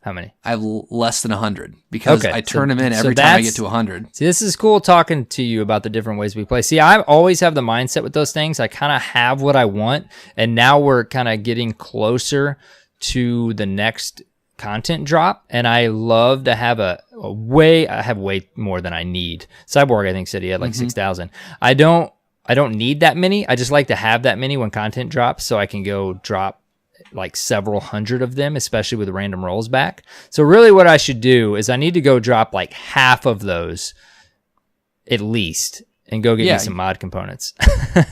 How many? I have less than 100 because I turn them in every time I get to 100. See, this is cool talking to you about the different ways we play. See, I always have the mindset with those things. I kind of have what I want, and now we're kind of getting closer to the next content drop, and I love to have I have way more than I need. Cyborg, I think, said he had like 6,000. I don't need that many. I just like to have that many when content drops, so I can go drop like several hundred of them, especially with random rolls back. So really what I should do is I need to go drop like half of those at least and go get me some mod components.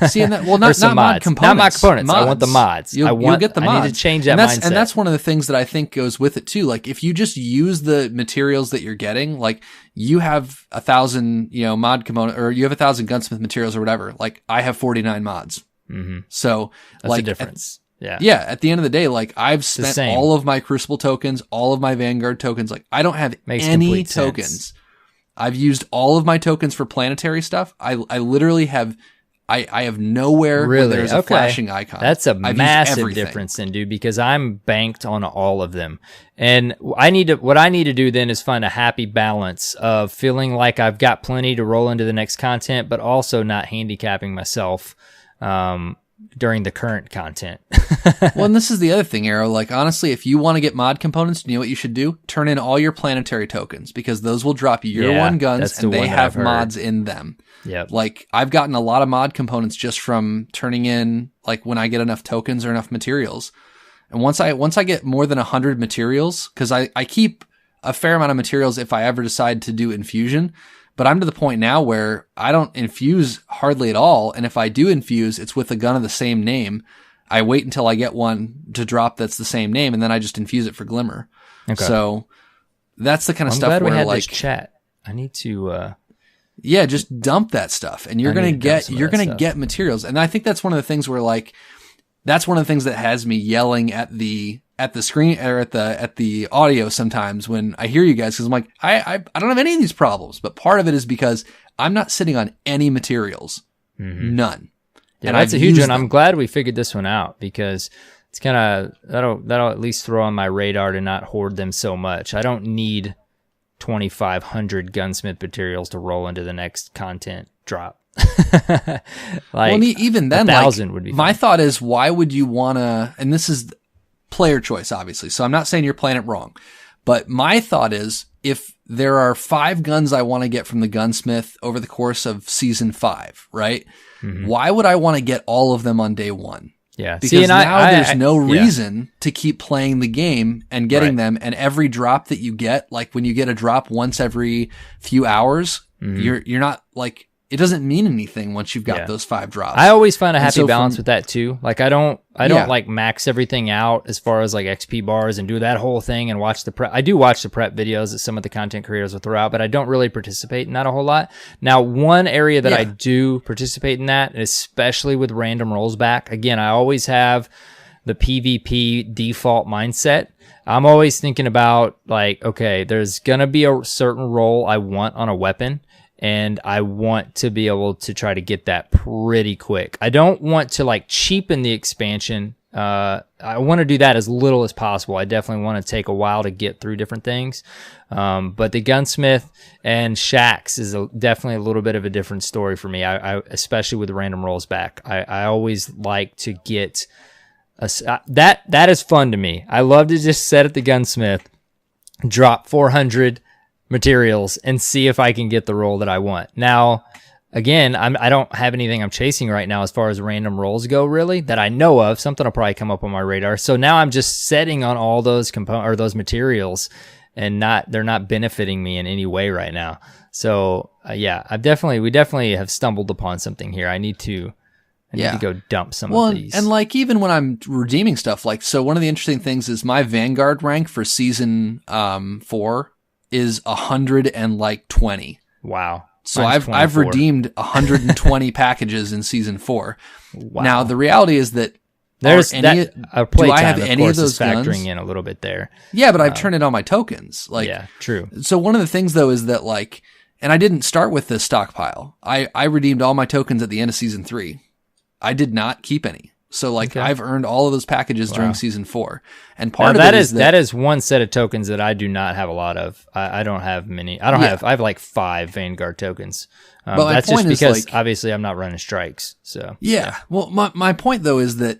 See, not mod components. Not mod components. Mods. I want the mods. You'll get the mods. I need to change that mindset. And that's one of the things that I think goes with it too. Like, if you just use the materials that you're getting, like you have 1,000, mod component, or you have 1,000 gunsmith materials or whatever. Like, I have 49 mods. So that's the difference. Yeah. At the end of the day, like, I've spent all of my Crucible tokens, all of my Vanguard tokens. Like, I don't have any tokens. Sense. I've used all of my tokens for planetary stuff. I literally have, I have nowhere where there's a flashing icon. That's a massive difference then, dude, because I'm banked on all of them. And what I need to do then is find a happy balance of feeling like I've got plenty to roll into the next content, but also not handicapping myself, during the current content. Well, and this is the other thing, Arrow. Like, honestly, if you want to get mod components, you know what you should do? Turn in all your planetary tokens, because those will drop year one guns, and they have mods in them. Yeah. Like, I've gotten a lot of mod components just from turning in, like, when I get enough tokens or enough materials. And once I get more than 100 materials, because I keep a fair amount of materials if I ever decide to do infusion, but I'm to the point now where I don't infuse hardly at all. And if I do infuse, it's with a gun of the same name. I wait until I get one to drop that's the same name, and then I just infuse it for Glimmer. Okay. So that's the kind of stuff where, we had this chat. I need to yeah, just dump that stuff, and you're going to get materials. And I think that's one of the things where, like, that's one of the things that has me yelling at the screen or at the audio sometimes when I hear you guys, because I'm like, I don't have any of these problems. But part of it is because I'm not sitting on any materials. Mm-hmm. None. Yeah, and that's a huge one. I'm glad we figured this one out, because it's kind of, that'll at least throw on my radar to not hoard them so much. I don't need 2,500 gunsmith materials to roll into the next content drop. Well, even then, 1,000 would be fine. My thought is, why would you want to, and this is player choice, obviously, so I'm not saying you're playing it wrong, but my thought is, if there are 5 guns I want to get from the gunsmith over the course of season 5, right? Mm-hmm. Why would I want to get all of them on day 1? Yeah. Because there's no reason to keep playing the game and getting them. And every drop that you get, like when you get a drop once every few hours, you're not like, it doesn't mean anything once you've got those 5 drops. I always find a happy balance with that too. Like I don't like max everything out as far as like XP bars and do that whole thing and watch the prep. I do watch the prep videos that some of the content creators will throw out, but I don't really participate in that a whole lot. Now, one area that I do participate in that, especially with random rolls back, again, I always have the PvP default mindset. I'm always thinking about like, okay, there's going to be a certain roll I want on a weapon, and I want to be able to try to get that pretty quick. I don't want to like cheapen the expansion. I want to do that as little as possible. I definitely want to take a while to get through different things. But the gunsmith and shacks is definitely a little bit of a different story for me. I especially with the random rolls back. I always like to get that is fun to me. I love to just set at the gunsmith, drop 400 materials, and see if I can get the roll that I want. Now, again, I don't have anything I'm chasing right now as far as random rolls go, really, that I know of. Something will probably come up on my radar. So now I'm just setting on all those those materials, and they're not benefiting me in any way right now. So yeah, we definitely have stumbled upon something here. I need to go dump some of these. And like even when I'm redeeming stuff, like so one of the interesting things is my Vanguard rank for season 4 is 120. Wow. So I've redeemed 120 packages in season 4. Wow. Now the reality is that do I have any of those factoring guns? In a little bit there. Yeah, but I've turned in all my tokens. Like, yeah, true. So one of the things though is that like, and I didn't start with this stockpile. I redeemed all my tokens at the end of season 3. I did not keep any. So like I've earned all of those packages during season 4. And part of it is that is one set of tokens that I do not have a lot of. I don't have many. I have like 5 Vanguard tokens. But that's just because obviously I'm not running strikes. So yeah. Well, my point though is that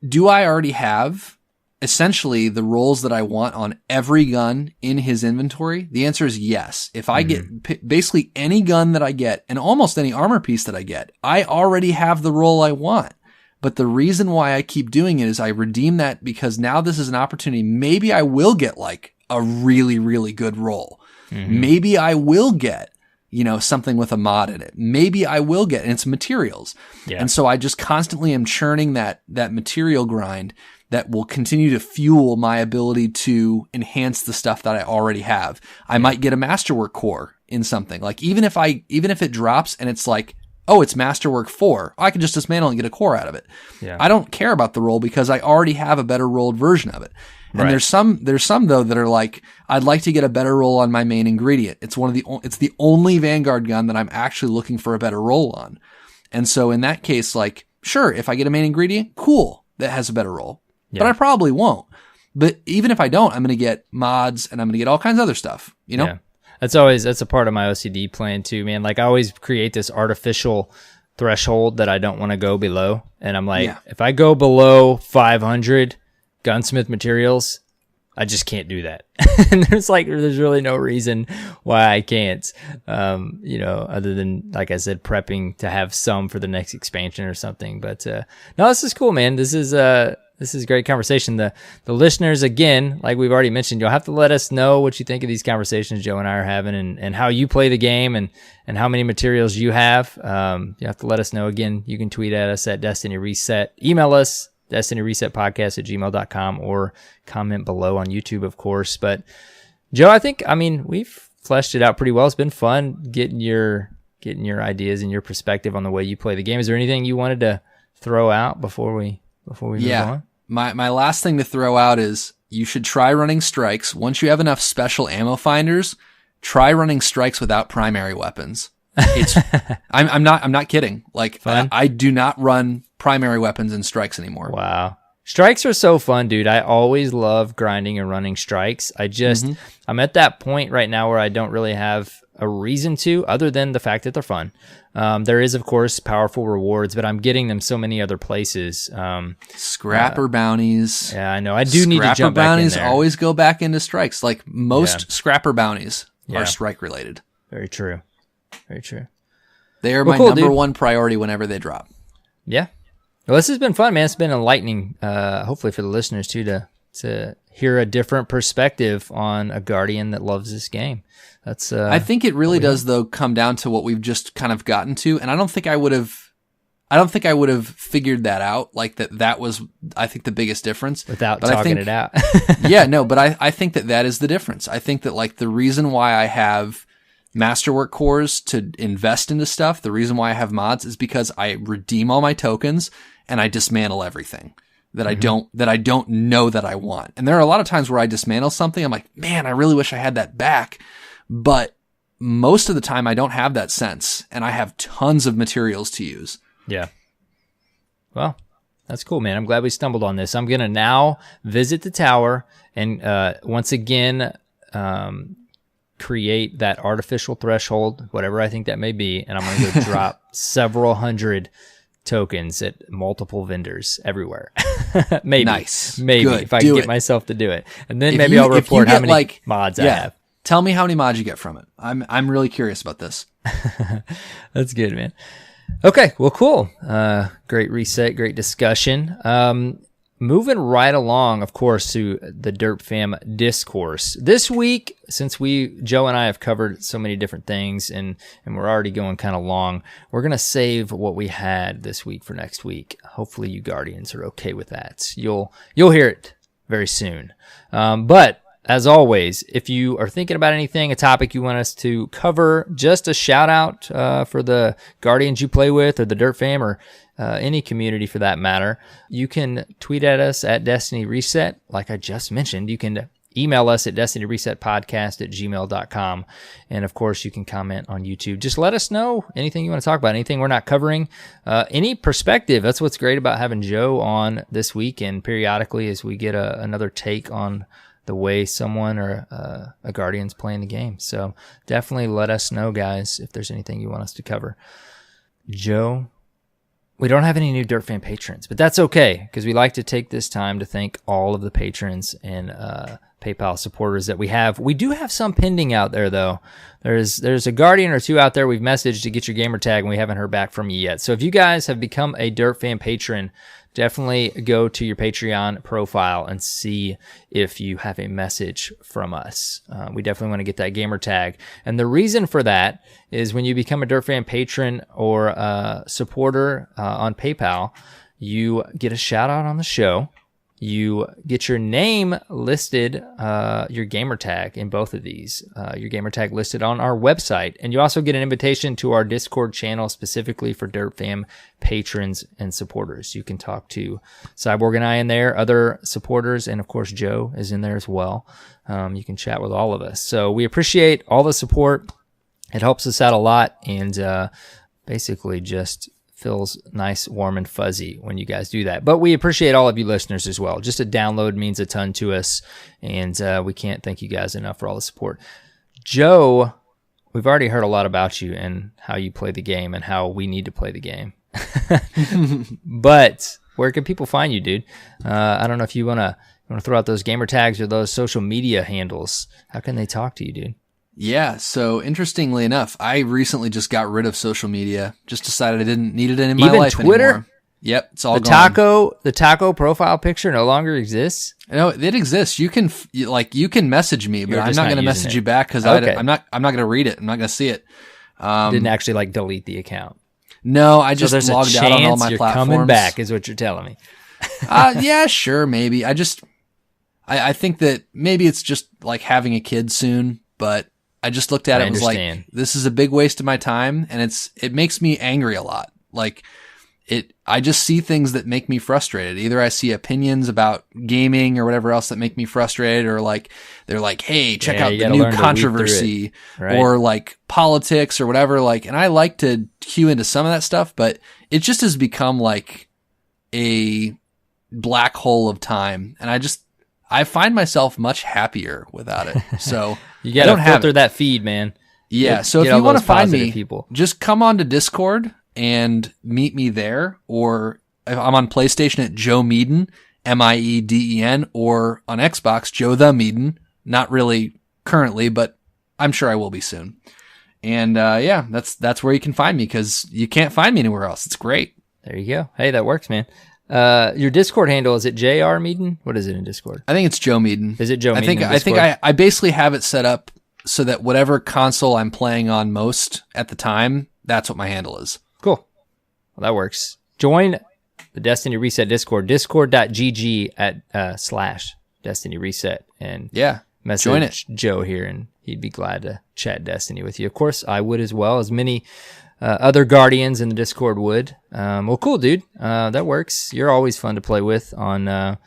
do I already have essentially the rolls that I want on every gun in his inventory? The answer is yes. If I get basically any gun that I get and almost any armor piece that I get, I already have the roll I want. But the reason why I keep doing it is I redeem that because now this is an opportunity. Maybe I will get like a really, really good roll. Mm-hmm. Maybe I will get, something with a mod in it. Maybe I will get, and it's materials. Yeah. And so I just constantly am churning that material grind that will continue to fuel my ability to enhance the stuff that I already have. I might get a masterwork core in something. Like even if it drops and it's like, oh, it's Masterwork 4. I can just dismantle and get a core out of it. Yeah. I don't care about the roll because I already have a better rolled version of it. And there's some though that are like, I'd like to get a better roll on my main ingredient. It's it's the only Vanguard gun that I'm actually looking for a better roll on. And so in that case, like, sure, if I get a main ingredient, cool, that has a better roll. Yeah. But I probably won't. But even if I don't, I'm going to get mods and I'm going to get all kinds of other stuff, Yeah. That's a part of my OCD plan too, man. Like I always create this artificial threshold that I don't want to go below. And I'm like, if I go below 500 gunsmith materials, I just can't do that. And there's really no reason why I can't, other than, like I said, prepping to have some for the next expansion or something. But no, this is cool, man. This is great conversation. The listeners, again, like we've already mentioned, you'll have to let us know what you think of these conversations Joe and I are having, and how you play the game, and how many materials you have. You have to let us know. Again, you can tweet at us at Destiny Reset, email us destinyresetpodcast@gmail.com, or comment below on YouTube, of course. But Joe, I mean, we've fleshed it out pretty well. It's been fun getting your ideas and your perspective on the way you play the game. Is there anything you wanted to throw out before we move on? My last thing to throw out is you should try running strikes. Once you have enough special ammo finders, try running strikes without primary weapons. I'm not kidding. Like, I do not run primary weapons in strikes anymore. Wow. Strikes are so fun, dude. I always love grinding and running strikes. I'm at that point right now where I don't really have a reason to, other than the fact that they're fun. There is, of course, powerful rewards, but I'm getting them so many other places. Scrapper bounties. Yeah, I know. I do need to jump back in there. Scrapper bounties always go back into strikes. Like, most scrapper bounties are strike related. Very true. Very true. They are my number one priority whenever they drop. Yeah. Well, this has been fun, man. It's been enlightening, hopefully for the listeners too, to hear a different perspective on a Guardian that loves this game. That's I think it really does, though, come down to what we've just kind of gotten to, and I don't think I would have figured that out. Like that was, I think, the biggest difference without talking it out. Yeah, no, but I think that is the difference. I think that, like, the reason why I have Masterwork cores to invest into stuff, the reason why I have mods, is because I redeem all my tokens and I dismantle everything that I don't know that I want. And there are a lot of times where I dismantle something, I'm like, man, I really wish I had that back. But most of the time I don't have that sense, and I have tons of materials to use. Yeah. Well, that's cool, man. I'm glad we stumbled on this. I'm going to now visit the tower and once again create that artificial threshold, whatever I think that may be, and I'm going to go drop several hundred tokens at multiple vendors everywhere. Maybe. Nice. Maybe. Good. If I can get myself to do it. And then maybe I'll report how many mods I have. Tell me how many mods you get from it. I'm really curious about this. That's good, man. Okay, well, cool. Great reset, great discussion. Moving right along, of course, to the Derp Fam discourse. This week, since Joe and I have covered so many different things, and we're already going kind of long, we're going to save what we had this week for next week. Hopefully you Guardians are okay with that. You'll hear it very soon. But as always, if you are thinking about anything, a topic you want us to cover, just a shout out for the Guardians you play with, or the Derp Fam, or any community for that matter, you can tweet at us at Destiny Reset. Like I just mentioned, you can email us at destinyresetpodcast@gmail.com. And of course, you can comment on YouTube. Just let us know anything you want to talk about, anything we're not covering, any perspective. That's what's great about having Joe on this week, and periodically as we get another take on the way someone or a Guardian's playing the game. So definitely let us know, guys, if there's anything you want us to cover. Joe, we don't have any new Derp Fan patrons, but that's okay, because we like to take this time to thank all of the patrons and PayPal supporters that we have. We do have some pending out there, though. There's a Guardian or two out there we've messaged to get your gamer tag, and we haven't heard back from you yet. So if you guys have become a Derp Fan patron, definitely go to your Patreon profile and see if you have a message from us. We definitely want to get that gamer tag. And the reason for that is when you become a Derp Fan patron or a supporter on PayPal, you get a shout out on the show. You get your name listed, your gamer tag in both of these, your gamer tag listed on our website. And you also get an invitation to our Discord channel specifically for Derp Fam patrons and supporters. You can talk to Cyborg and I in there, other supporters, and of course Joe is in there as well. You can chat with all of us. So we appreciate all the support. It helps us out a lot, and basically just feels nice, warm, and fuzzy when you guys do that. But we appreciate all of you listeners as well. Just a download means a ton to us, and we can't thank you guys enough for all the support. Joe, we've already heard a lot about you and how you play the game and how we need to play the game. But where can people find you, dude? I don't know if you want to throw out those gamer tags or those social media handles. How can they talk to you, dude? Yeah, so interestingly enough, I recently just got rid of social media. Just decided I didn't need it in my life Twitter? anymore. Yep, it's all gone. The taco profile picture no longer exists? No, it exists. You can message me, but I'm not going to message you back because I'm not going to read it. I'm not going to see it. Didn't actually delete the account. No, I just logged out on all my platforms. Coming back is what you're telling me. Yeah, sure, maybe. I think that maybe it's just like having a kid soon, but I just looked at it and was like, this is a big waste of my time, and it makes me angry a lot. Like I just see things that make me frustrated. Either I see opinions about gaming or whatever else that make me frustrated, or like they're like, hey, check out the new controversy, right? Or like politics or whatever. Like, and I like to cue into some of that stuff, but it just has become like a black hole of time, and I find myself much happier without it. So you got to filter that feed, man. Yeah. So if you want to find me, just come on to Discord and meet me there. Or if I'm on PlayStation at Joe Meaden, Mieden, or on Xbox, Joe the Meaden. Not really currently, but I'm sure I will be soon. And yeah, that's where you can find me, because you can't find me anywhere else. It's great. There you go. Hey, that works, man. Your Discord handle, is it JR Meaden? What is it in Discord? I think it's Joe Meaden. Is it Joe Meaden? I think I basically have it set up so that whatever console I'm playing on most at the time, that's what my handle is. Cool. Well, that works. Join the Destiny Reset Discord, discord.gg / Destiny Reset, and message Joe here, and he'd be glad to chat Destiny with you. Of course, I would as well, as many other Guardians in the Discord would. Well, cool, dude. That works. You're always fun to play with on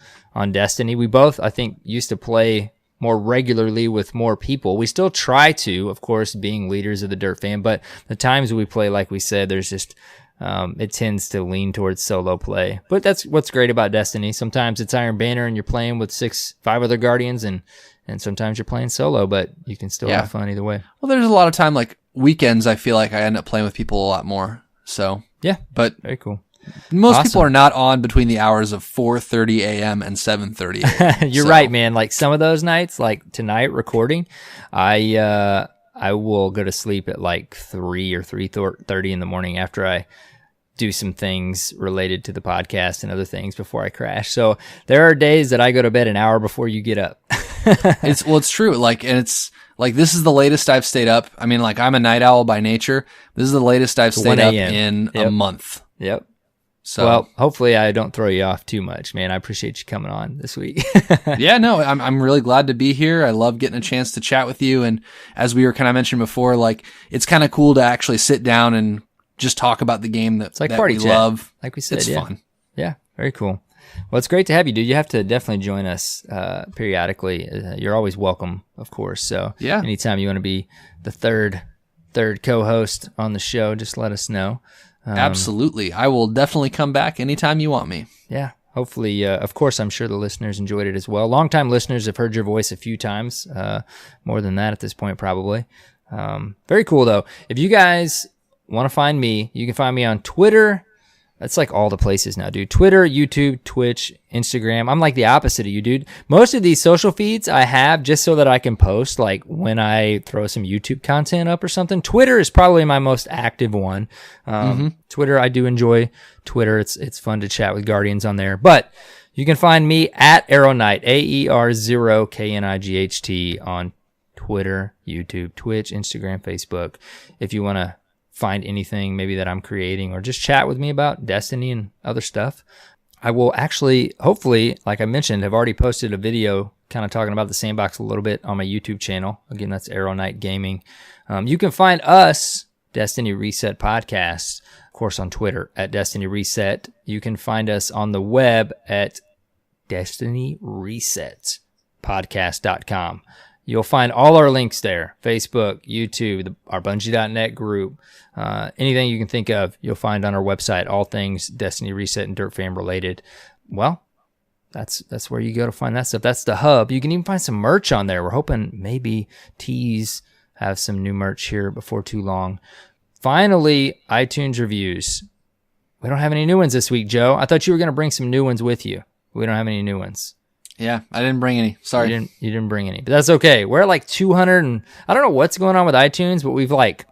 Destiny. We both, I think, used to play more regularly with more people. We still try to, of course, being leaders of the Dirt Fam, but the times we play, like we said, there's just it tends to lean towards solo play. But that's what's great about Destiny. Sometimes it's Iron Banner and you're playing with 5 other Guardians, and sometimes you're playing solo, but you can still have fun either way. Well, there's a lot of time, like weekends, I feel like I end up playing with people a lot more. So yeah, but very cool. Most people are not on between the hours of 4:30 a.m. and 7:30 a.m. You're right, man. Like some of those nights, like tonight recording, I will go to sleep at like 3 or 3:30 in the morning after I do some things related to the podcast and other things before I crash. So there are days that I go to bed an hour before you get up. It's true. Like, and it's like, this is the latest I've stayed up. I mean, like, I'm a night owl by nature. This is the latest I've stayed up in a month. Yep. So, well, hopefully I don't throw you off too much, man. I appreciate you coming on this week. Yeah, no, I'm really glad to be here. I love getting a chance to chat with you. And as we were kind of mentioned before, like, it's kind of cool to actually sit down and just talk about the game that, like that party we chat. love. Like we said, it's fun. Yeah, very cool. Well, it's great to have you, dude. You have to definitely join us periodically. You're always welcome, of course. So yeah, anytime you want to be the third co-host on the show, just let us know. Absolutely. I will definitely come back anytime you want me. Yeah. Hopefully, of course, I'm sure the listeners enjoyed it as well. Longtime listeners have heard your voice a few times, more than that at this point, probably. Very cool, though. If you guys want to find me, you can find me on Twitter. That's like all the places now, dude. Twitter, YouTube, Twitch, Instagram. I'm like the opposite of you, dude. Most of these social feeds I have just so that I can post like when I throw some YouTube content up or something. Twitter is probably my most active one. Twitter, I do enjoy Twitter. It's fun to chat with Guardians on there. But you can find me at AER0KNIGHT, AER0KNIGHT on Twitter, YouTube, Twitch, Instagram, Facebook. If you want to find anything maybe that I'm creating or just chat with me about Destiny and other stuff, I will actually, hopefully, like I mentioned, have already posted a video kind of talking about the sandbox a little bit on my YouTube channel. Again, that's AER0KNIGHT Gaming. You can find us, Destiny Reset Podcast, of course, on Twitter at Destiny Reset. You can find us on the web at DestinyResetPodcast.com. You'll find all our links there, Facebook, YouTube, our Bungie.net group, anything you can think of, you'll find on our website, all things Destiny Reset and Dirt Fam related. Well, that's where you go to find that stuff. That's the hub. You can even find some merch on there. We're hoping maybe tease have some new merch here before too long. Finally, iTunes reviews. We don't have any new ones this week, Joe. I thought you were going to bring some new ones with you. We don't have any new ones. Yeah, I didn't bring any. Sorry. You didn't bring any, but that's okay. We're at like 200 and I don't know what's going on with iTunes, but we've like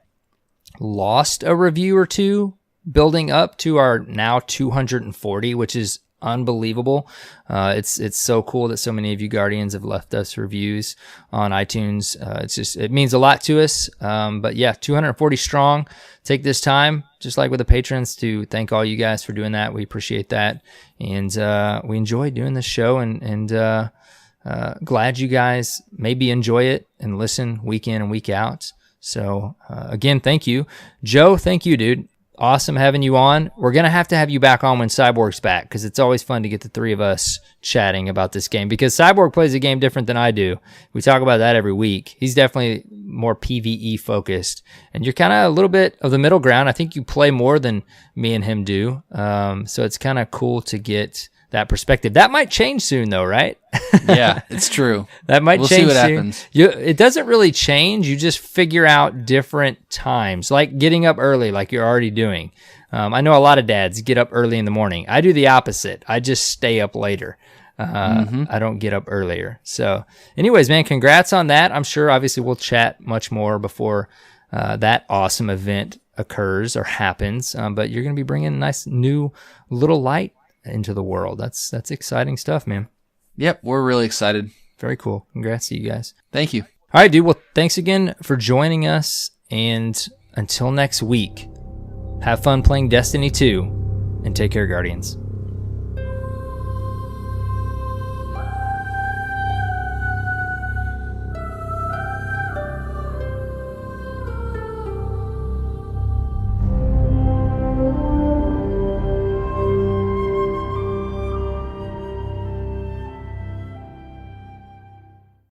lost a review or two building up to our now 240, which is unbelievable. It's so cool that so many of you Guardians have left us reviews on iTunes. It means a lot to us. But yeah, 240 strong. Take this time, just like with the patrons, to thank all you guys for doing that. We appreciate that. And we enjoy doing this show and glad you guys maybe enjoy it and listen week in and week out. So again, thank you. Joe, thank you, dude. Awesome having you on. We're going to have you back on when Cyborg's back, because it's always fun to get the three of us chatting about this game, because Cyborg plays a game different than I do. We talk about that every week. He's definitely more PvE focused, and you're kind of a little bit of the middle ground. I think you play more than me and him do. So it's kind of cool to get that perspective. That might change soon though, right? Yeah, it's true. That might change soon. We'll see what happens. It doesn't really change. You just figure out different times, like getting up early, like you're already doing. I know a lot of dads get up early in the morning. I do the opposite. I just stay up later. I don't get up earlier. So anyways, man, congrats on that. I'm sure obviously we'll chat much more before that awesome event occurs or happens. But you're going to be bringing a nice new little light into the world. That's exciting stuff, man. Yep, we're really excited. Very cool. Congrats to you guys. Thank you. All right, dude. Well, thanks again for joining us. And until next week, have fun playing Destiny 2 and take care, Guardians.